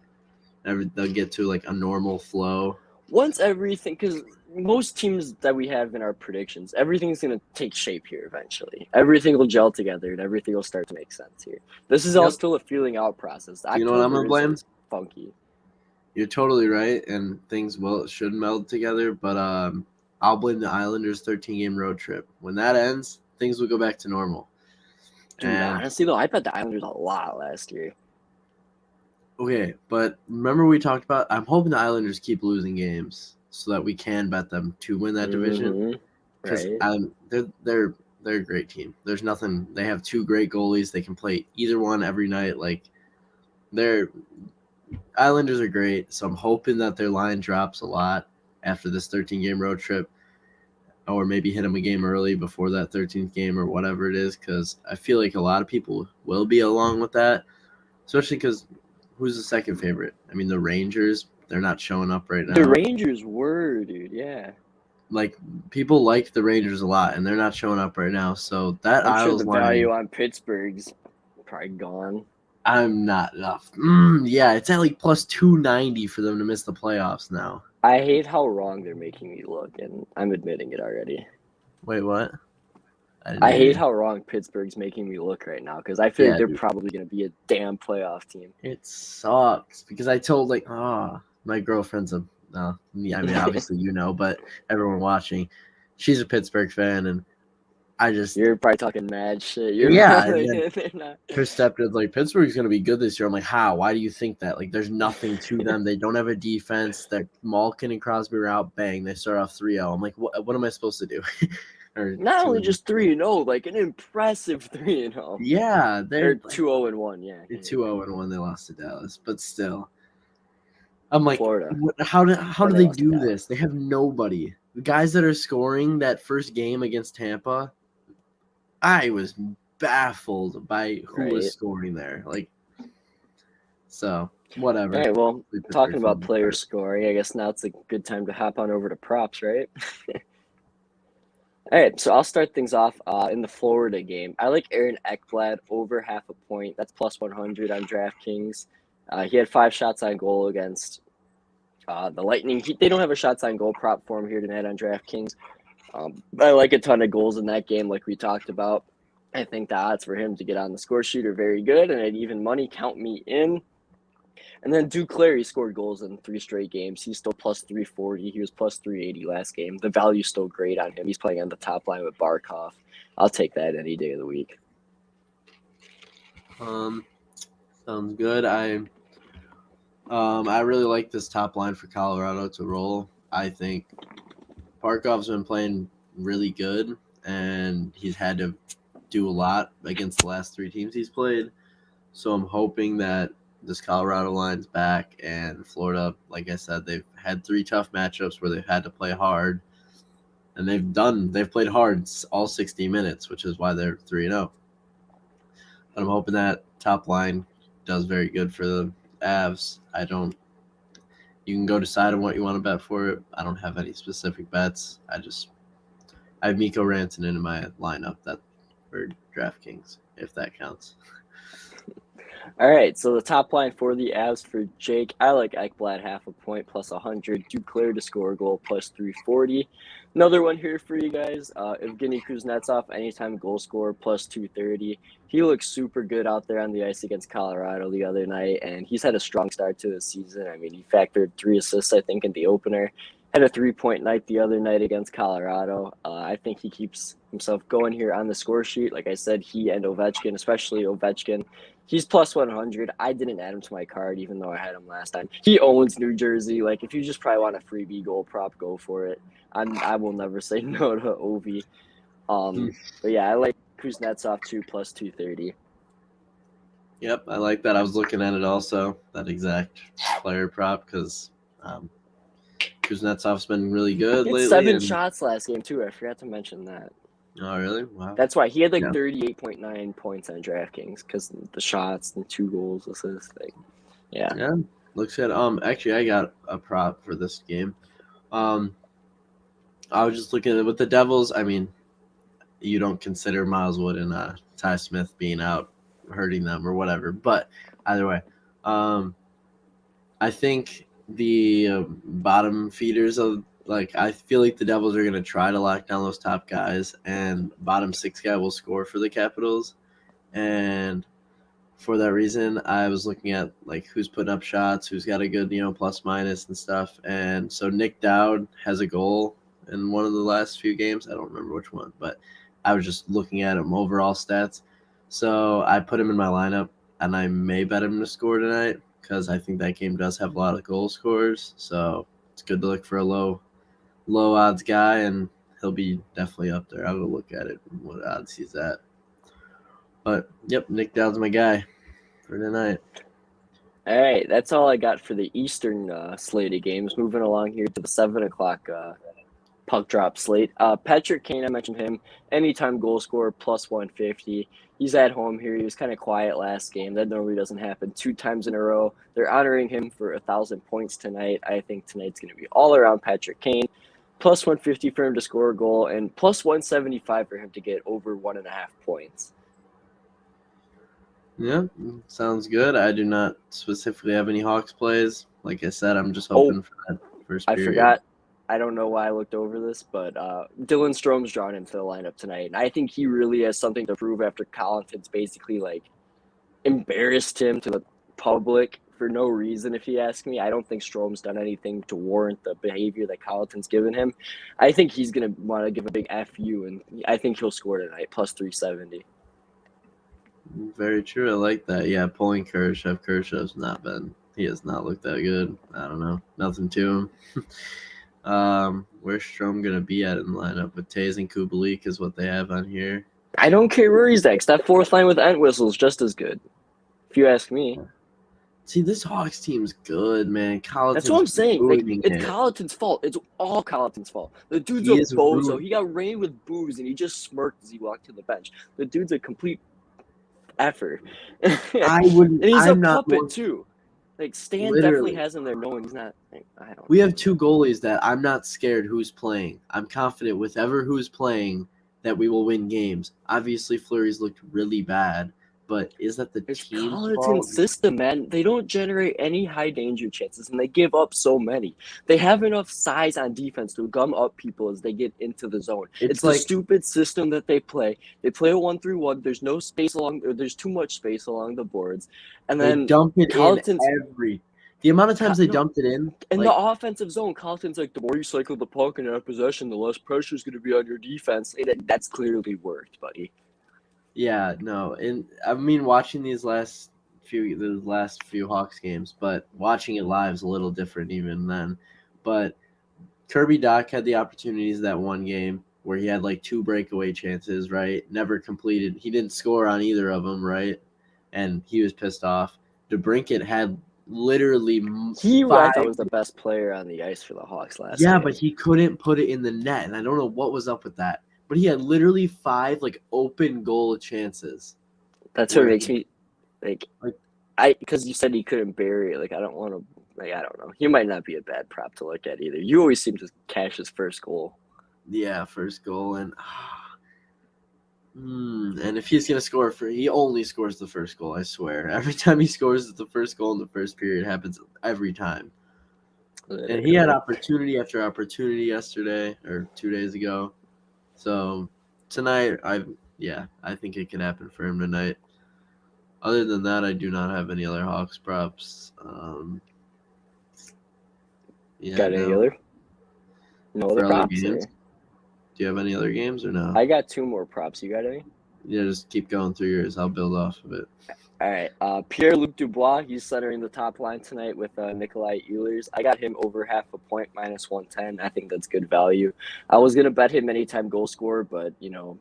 They'll get to like a normal flow. Once everything, because most teams that we have in our predictions, everything's going to take shape here eventually. Everything will gel together and everything will start to make sense here. This is all still a feeling out process. You know what I'm going to blame? Funky. You're totally right, and things should meld together, but I'll blame the Islanders' 13-game road trip. When that ends, things will go back to normal. Dude, honestly, though, I bet the Islanders a lot last year. Okay, but remember we talked about, I'm hoping the Islanders keep losing games so that we can bet them to win that division. Because they're they're a great team. There's nothing. They have two great goalies. They can play either one every night. Like, their Islanders are great. So I'm hoping that their line drops a lot after this 13-game road trip, or maybe hit them a game early before that 13th game or whatever it is, because I feel like a lot of people will be along with that, especially because who's the second favorite? I mean, the Rangers, they're not showing up right now. The Rangers were, dude, yeah. Like, people like the Rangers a lot, and they're not showing up right now. So that I'm sure Isles the line, value on Pittsburgh's probably gone. I'm not enough. Yeah, it's at like plus 290 for them to miss the playoffs now. I hate how wrong they're making me look, and I'm admitting it already. Wait, what? I hate how wrong Pittsburgh's making me look right now because I feel like they're probably going to be a damn playoff team. It sucks because I told my girlfriend's I mean, obviously you know, but everyone watching, she's a Pittsburgh fan, and you're probably talking mad shit. Her stepdad's like, Pittsburgh's going to be good this year. I'm like, how? Why do you think that? Like, there's nothing to them. They don't have a defense. That Malkin and Crosby are out. Bang, they start off 3-0. I'm like, what am I supposed to do? Not only just 3-0, like an impressive 3-0. Yeah, they're 2-0-1. Yeah, 2-0-1. They lost to Dallas, but still, I'm like, Florida. How do they do this? They have nobody. The guys that are scoring that first game against Tampa, I was baffled by who was scoring there. Like, so whatever. All right, well, talking about player scoring, I guess now it's a good time to hop on over to props, right? All right, so I'll start things off in the Florida game. I like Aaron Ekblad over half a point. That's plus 100 on DraftKings. He had 5 shots on goal against the Lightning. They don't have a shots on goal prop for him here tonight on DraftKings. I like a ton of goals in that game, like we talked about. I think the odds for him to get on the score sheet are very good, and at even money, count me in. And then Duclair, he scored goals in 3 straight games. He's still plus 340. He was plus 380 last game. The value's still great on him. He's playing on the top line with Barkov. I'll take that any day of the week. Sounds good. I really like this top line for Colorado to roll. I think Barkov's been playing really good, and he's had to do a lot against the last 3 teams he's played. So I'm hoping that this Colorado line's back, and Florida, like I said, they've had 3 tough matchups where they've had to play hard, and they've played hard all 60 minutes, which is why they're 3-0. But I'm hoping that top line does very good for the Avs. You can go decide on what you want to bet for it. I don't have any specific bets. I have Mikko Rantanen in my lineup for DraftKings, if that counts. All right, so the top line for the Avs for Jake, I like Ekblad half a point plus 100. Duclair to score a goal plus 340. Another one here for you guys, Evgeny Kuznetsov, anytime goal scorer plus 230. He looks super good out there on the ice against Colorado the other night, and he's had a strong start to the season. I mean, he factored 3 assists, I think, in the opener. Had a 3-point night the other night against Colorado. I think he keeps himself going here on the score sheet. Like I said, he and Ovechkin, especially Ovechkin, he's plus 100. I didn't add him to my card, even though I had him last time. He owns New Jersey. Like, if you just probably want a freebie goal prop, go for it. I will never say no to Ovi. But yeah, I like Kuznetsov too, plus 230. Yep, I like that. I was looking at it also, that exact player prop, because Kuznetsov's been really good lately. 7 shots last game too. I forgot to mention that. Oh, really? Wow. That's why he had 38.9 points on DraftKings because the shots and 2 goals assists. Yeah. Looks good. Actually, I got a prop for this game. I was just looking at it with the Devils. I mean, you don't consider Miles Wood and Ty Smith being out hurting them or whatever, but either way, I think the bottom feeders of I feel like the Devils are going to try to lock down those top guys, and bottom 6 guy will score for the Capitals. And for that reason, I was looking at who's putting up shots, who's got a good, plus minus and stuff. And so Nick Dowd has a goal in one of the last few games. I don't remember which one, but I was just looking at him overall stats. So I put him in my lineup, and I may bet him to score tonight because I think that game does have a lot of goal scorers. So it's good to look for a low odds guy, and they'll be definitely up there. I'll go look at it, what odds he's at. But, yep, Nick Dowd's my guy for tonight. All right, that's all I got for the Eastern slate of games. Moving along here to the 7 o'clock puck drop slate. Patrick Kane, I mentioned him, anytime goal scorer, plus 150. He's at home here. He was kind of quiet last game. That normally doesn't happen 2 times in a row. They're honoring him for 1,000 points tonight. I think tonight's going to be all around Patrick Kane. Plus 150 for him to score a goal, and plus 175 for him to get over 1.5 points. Yeah, sounds good. I do not specifically have any Hawks plays. Like I said, I'm just hoping for that first period. I forgot. I don't know why I looked over this, but Dylan Strome's drawn into the lineup tonight. And I think he really has something to prove after Colliton's basically embarrassed him to the public for no reason, if you ask me. I don't think Strome's done anything to warrant the behavior that Colliton's given him. I think he's going to want to give a big FU, and I think he'll score tonight, plus 370. Very true. I like that. Yeah, pulling Kershaw. Kershaw's not been. He has not looked that good. I don't know. Nothing to him. Where's Strome gonna be at in the lineup with Tays and Kubalik is what they have on here. I don't care where he's at. That fourth line with Entwistle is just as good, if you ask me. See, this Hawks team's good, man. That's what I'm saying. It's Colliton's fault. It's all Colliton's fault. The dude's a bozo. He got rained with booze, and he just smirked as he walked to the bench. The dude's a complete effort. And he's a puppet, too. Stan definitely has him there knowing he's not. I don't know. We have 2 goalies that I'm not scared who's playing. I'm confident with who's playing that we will win games. Obviously, Fleury's looked really bad, but is that the team's Colliton's system, man. They don't generate any high danger chances, and they give up so many. They have enough size on defense to gum up people as they get into the zone. It's the stupid system that they play. They play a 1-3-1. There's no space there's too much space along the boards, and then they dump it in the amount of times they dumped it in. In the offensive zone, Colliton's the more you cycle the puck and out of possession, the less pressure is going to be on your defense. That's clearly worked, buddy. Yeah, no, and I mean watching the last few Hawks games, but watching it live is a little different even then. But Kirby Dach had the opportunities that one game where he had 2 breakaway chances, right? Never completed. He didn't score on either of them, right? And he was pissed off. DeBrincat had literally I thought was the best player on the ice for the Hawks last game. Yeah, but he couldn't put it in the net, and I don't know what was up with that. But he had literally 5 open goal chances. That's what makes me because you said he couldn't bury it. I don't want to. I don't know. He might not be a bad prop to look at either. You always seem to cash his first goal. Yeah, first goal, and if he's gonna score he only scores the first goal. I swear, every time he scores the first goal in the first period, it happens every time. And he had opportunity after opportunity yesterday or 2 days ago. So tonight, I think it can happen for him tonight. Other than that, I do not have any other Hawks props. Got any other? No other props? Do you have any other games or no? I got 2 more props. You got any? Yeah, just keep going through yours. I'll build off of it. All right. Pierre-Luc Dubois, he's centering the top line tonight with Nikolai Ehlers. I got him over half a point, minus 110. I think that's good value. I was going to bet him anytime goal scorer, but,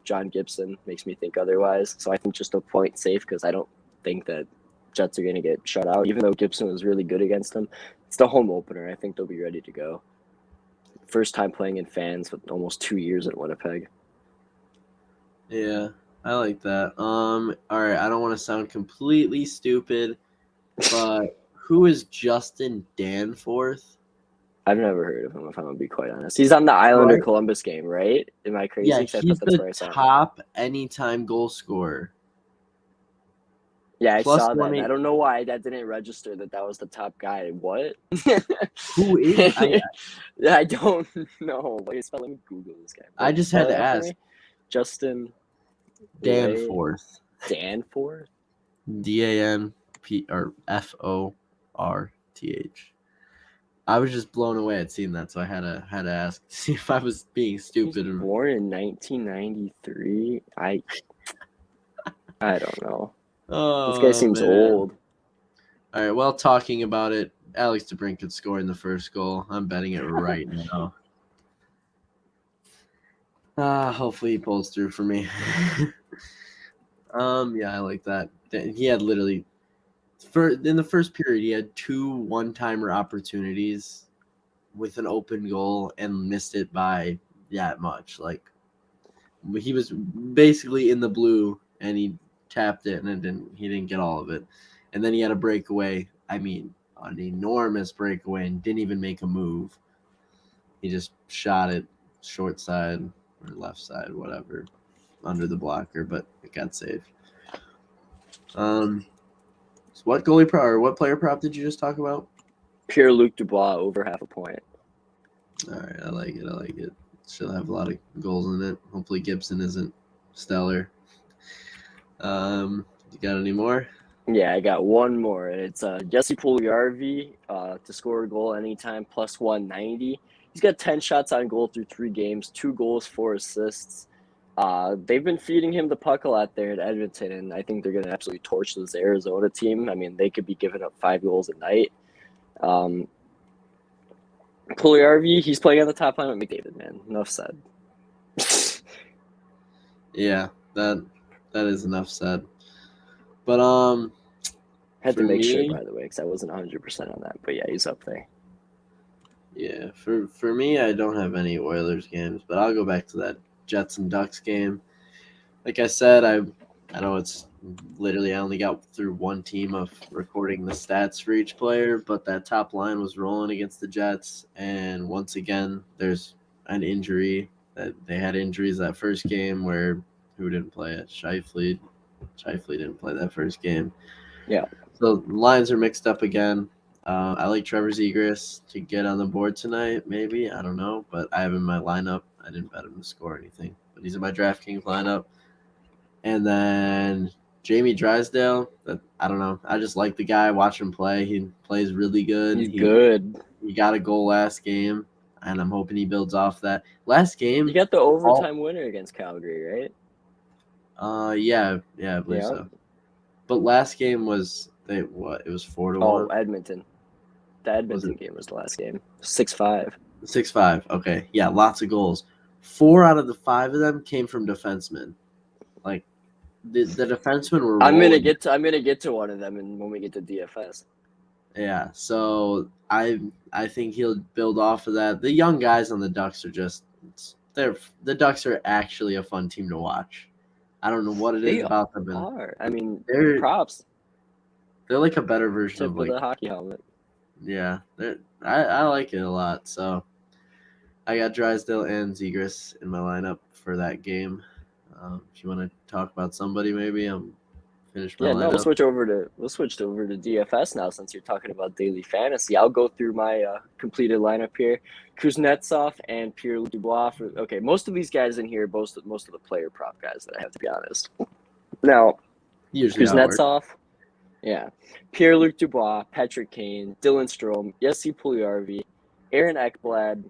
John Gibson makes me think otherwise. So I think just a point safe because I don't think that Jets are going to get shut out, even though Gibson was really good against them. It's the home opener. I think they'll be ready to go. First time playing in fans with almost 2 years at Winnipeg. Yeah. I like that. All right, I don't want to sound completely stupid, but who is Justin Danforth? I've never heard of him, if I'm going to be quite honest. He's on the Islander Columbus game, right? Am I crazy? Yeah, he's the top anytime goal scorer. Yeah, I saw that. I don't know why that didn't register that was the top guy. What? Who is he? I don't know. Let me Google this guy. I just had to ask. Justin Danforth. Danforth? DANP or FORTH. I was just blown away at seeing that, so I had to ask to see if I was being stupid. He was born in 1993. I don't know. Oh, this guy seems old. All right, well, talking about it, Alex DeBrincat scoring the first goal. I'm betting it right now. Hopefully he pulls through for me. Yeah, I like that. He had literally in the first period he had 2 one-timer opportunities with an open goal and missed it by that much. Like he was basically in the blue and he tapped it and he didn't get all of it. And then he had a breakaway. I mean, an enormous breakaway and didn't even make a move. He just shot it short side or left side, whatever, under the blocker, but it got saved. So what what player prop did you just talk about? Pierre-Luc Dubois over 0.5 point. All right, I like it. She'll have a lot of goals in it. Hopefully Gibson isn't stellar. You got any more? Yeah, I got one more. It's Jesse Puljujarvi to score a goal anytime plus 190. He's got 10 shots on goal through 3 games, 2 goals, 4 assists. They've been feeding him the puck a lot there at Edmonton, and I think they're going to absolutely torch this Arizona team. I mean, they could be giving up 5 goals a night. Puljujarvi, he's playing on the top line with McDavid, man. Enough said. Yeah, that is enough said. But had to make me, sure, by the way, because I wasn't 100% on that. But yeah, he's up there. Yeah, for me, I don't have any Oilers games, but I'll go back to that Jets and Ducks game. Like I said, I know it's literally I only got through one team of recording the stats for each player, but that top line was rolling against the Jets, and once again, there's an injury. That they had injuries that first game where who didn't play it? Scheifele didn't play that first game. Yeah. So the lines are mixed up again. I like Trevor Zegras to get on the board tonight, maybe. I don't know, but I have him in my lineup. I didn't bet him to score anything, but he's in my DraftKings lineup. And then Jamie Drysdale, I don't know. I just like the guy. Watch him play. He plays really good. He's good. He got a goal last game, and I'm hoping he builds off that. Last game, he got the overtime winner against Calgary, right? Yeah, I believe so. But last game was it was 4-1. Oh, Edmonton. The Edmonton game was the last game. 6-5. 6-5. Okay, yeah, lots of goals. 4 out of the 5 of them came from defensemen. Like the defensemen were. I'm gonna get to one of them, and when we get to DFS. Yeah, so I think he'll build off of that. The young guys on the Ducks are just the Ducks are actually a fun team to watch. I don't know what it is about them. I mean, they're props. They're like a better version of like the hockey helmet. Yeah, I like it a lot. So I got Drysdale and Zegras in my lineup for that game. If you want to talk about somebody, maybe I'm finished my lineup. No, we'll switch over to DFS now since you're talking about daily fantasy. I'll go through my completed lineup here. Kuznetsov and Pierre-Luc Dubois. Most of these guys in here, most of the player prop guys that I have to be honest. Now, Kuznetsov. Yeah. Pierre-Luc Dubois, Patrick Kane, Dylan Strome, Jesse Puljujarvi, Aaron Ekblad.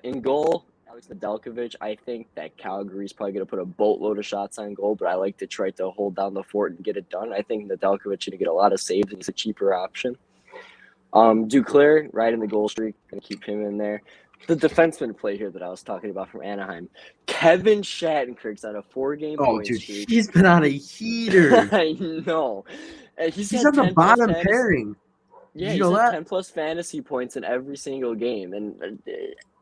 In goal, Alex Nedeljkovic. I think that Calgary's probably going to put a boatload of shots on goal, but I like to try to hold down the fort and get it done. I think Nedeljkovic is going to get a lot of saves, and he's a cheaper option. Duclair, riding the goal streak, going to keep him in there. The defenseman play here that I was talking about from Anaheim. Kevin Shattenkirk's on a 4-game point streak. He's been on a heater. I know. He's on the bottom pairing. Yeah, he's got 10-plus fantasy points in every single game. And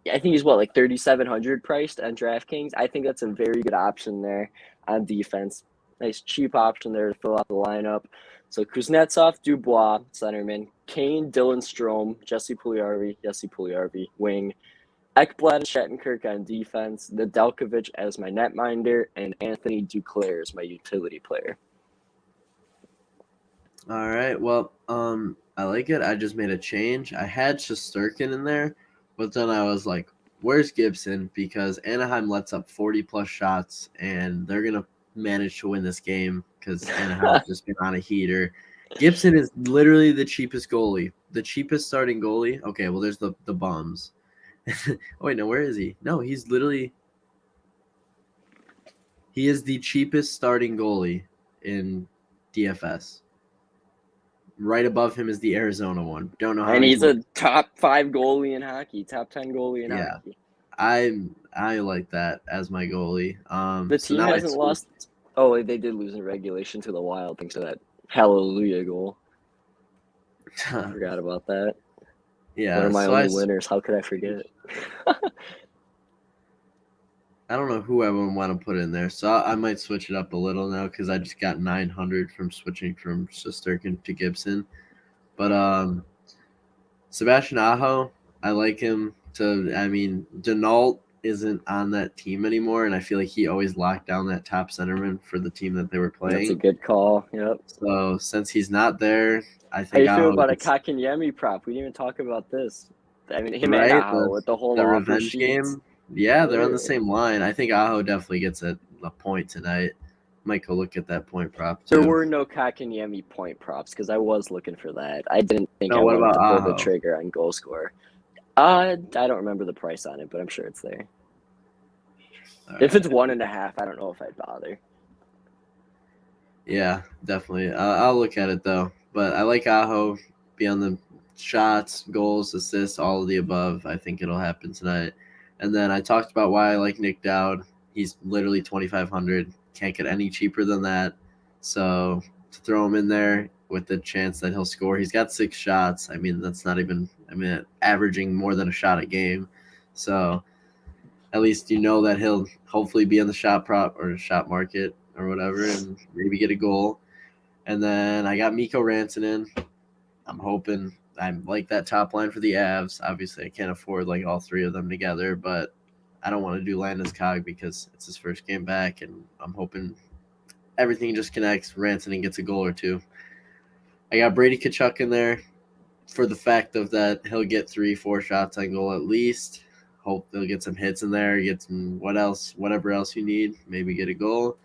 I think he's, 3,700 priced on DraftKings? I think that's a very good option there on defense. Nice cheap option there to fill out the lineup. So Kuznetsov, Dubois, centerman, Kane, Dylan Strome, Jesse Puljujarvi, wing, Ekblad and Shattenkirk on defense, Nedeljkovic as my netminder, and Anthony Duclair as my utility player. All right. Well, I like it. I just made a change. I had Shesterkin in there, but then I was like, where's Gibson? Because Anaheim lets up 40-plus shots, and they're going to manage to win this game because Anaheim's just been on a heater. Gibson is literally the cheapest goalie, the cheapest starting goalie. Okay, well, there's the bums. Oh, wait, no, where is he? No, he is the cheapest starting goalie in DFS. Right above him is the Arizona one. Don't know how. And he's a top 5 goalie in hockey, top 10 goalie in hockey. I like that as my goalie. The So team now I hasn't switch. lost. Oh, they did lose in regulation to the Wild thanks to that hallelujah goal. I forgot about that. One Yeah, of my so only winners. How could I forget? I don't know who I would want to put in there. So I might switch it up a little now because I just got 900 from switching from Shesterkin to Gibson. But Sebastian Aho, I like him. Denault isn't on that team anymore, and I feel like he always locked down that top centerman for the team that they were That's a playing. good call. Yep. So since he's not there, I How think you feel Aho about a gets Kakanyemi prop? We didn't even talk about this. I mean, him and right Aho with the whole the offer revenge sheets. game. Yeah, they're on the Yeah. same line. I think Aho definitely gets a point tonight. Might go look at that point prop There too. were no Kakanyemi point props because I was looking for that. I didn't think No, I what wanted about to pull the Aho? trigger on goal score. I don't remember the price on it, but I'm sure it's there. If it's 1.5, I don't know if I'd bother. Yeah, definitely. I'll look at it though. But I like Aho be on the shots, goals, assists, all of the above. I think it'll happen tonight. And then I talked about why I like Nick Dowd. He's literally 2,500. Can't get any cheaper than that. So to throw him in there with the chance that he'll score, he's got 6 shots. I mean, that's not even. I mean, averaging more than a shot a game. So at least you know that he'll hopefully be in the shot prop or shot market or whatever and maybe get a goal. And then I got Mikko Rantanen. I'm hoping I like that top line for the Avs. Obviously, I can't afford like all 3 of them together, but I don't want to do Landeskog because it's his first game back, and I'm hoping everything just connects. Rantanen gets a goal or 2. I got Brady Tkachuk in there for the fact of that he'll get 3-4 shots on goal at least. Hope they'll get some hits in there, get some whatever else you need, maybe get a goal.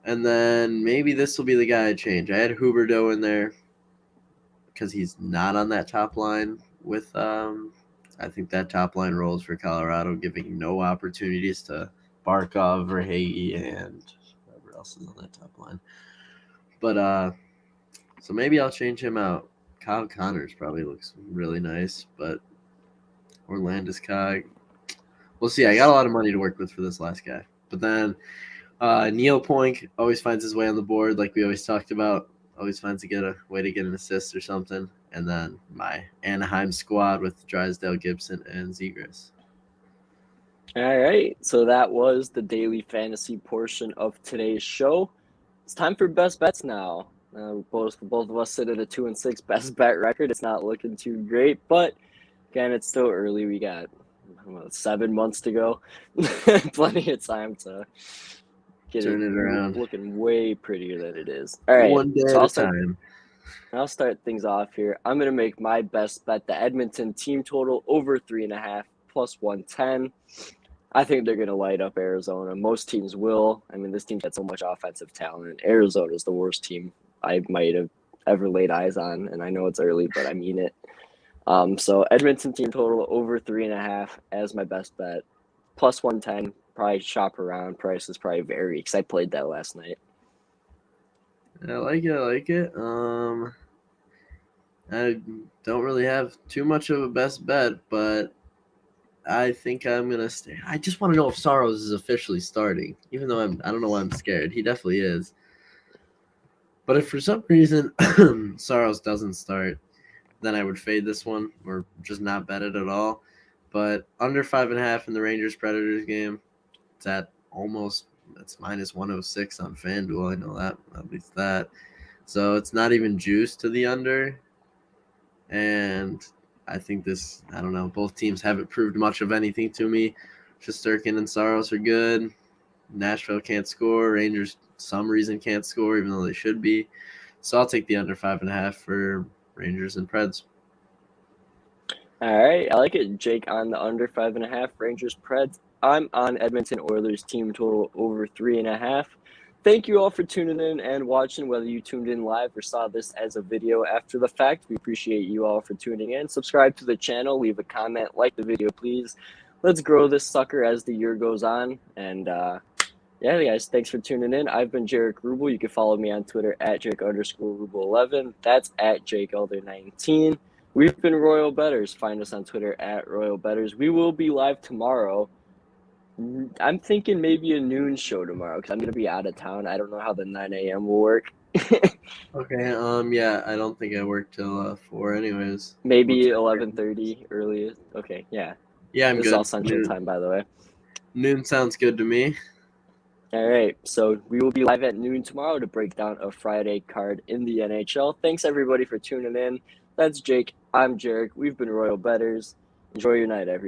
And then maybe this will be the guy I change. I had Huberdeau in there because he's not on that top line with I think that top line rolls for Colorado, giving no opportunities to Barkov or Hagee and whoever else is on that top line. But so maybe I'll change him out. Kyle Connors probably looks really nice, but or Landeskog. We'll see. I got a lot of money to work with for this last guy. But then Neil Poink always finds his way on the board, like we always talked about. Always finds a way to get an assist or something. And then my Anaheim squad with Drysdale, Gibson, and Zegras. All right. So that was the daily fantasy portion of today's show. It's time for best bets now. Both of us sit at a 2-6 best bet record. It's not looking too great, but again, it's still early. We got 7 months to go. Plenty of time to get Turn it around. looking way prettier than it is. All right. One day So at a time. I'll start things off here. I'm going to make my best bet the Edmonton team total over 3.5 plus 110. I think they're going to light up Arizona. Most teams will. I mean, this team's got so much offensive talent. Arizona is the worst team I might have ever laid eyes on, and I know it's early, but I mean it. So Edmonton team total over 3.5 as my best bet. Plus 110. Probably shop around. Prices probably vary because I played that last night. I like it. I don't really have too much of a best bet, but I think I'm gonna stay. I just want to know if Saros is officially starting, even though I don't know why I'm scared. He definitely is. But if for some reason Saros doesn't start, then I would fade this one or just not bet it at all. But under 5.5 in the Rangers Predators game, it's at it's minus 106 on FanDuel. I know that at least that. So it's not even juice to the under. And I think I don't know, both teams haven't proved much of anything to me. Shesterkin and Saros are good. Nashville can't score. Rangers, some reason, can't score, even though they should be. So I'll take the under 5.5 for Rangers and Preds. All right. I like it. Jake on the under 5.5. Rangers Preds. I'm on Edmonton Oilers team total over 3.5. Thank you all for tuning in and watching, whether you tuned in live or saw this as a video after the fact. We appreciate you all for tuning in. Subscribe to the channel, leave a comment, like the video, please. Let's grow this sucker as the year goes on. And yeah, guys, thanks for tuning in. I've been Jaric Rubel. You can follow me on Twitter at Jaric_Rubel11. That's at Jake Elder 19. We've been Royal Bettors. Find us on Twitter at Royal Bettors. We will be live tomorrow. I'm thinking maybe a noon show tomorrow because I'm going to be out of town. I don't know how the 9 a.m. will work. Okay. Yeah. I don't think I work till 4, anyways. Maybe 11:30 earliest. Okay, yeah. Yeah, I'm This good. is all Central Time, by the way. Noon sounds good to me. All right, so we will be live at noon tomorrow to break down a Friday card in the NHL. Thanks, everybody, for tuning in. That's Jake. I'm Jaric. We've been Royal Bettors. Enjoy your night, everybody.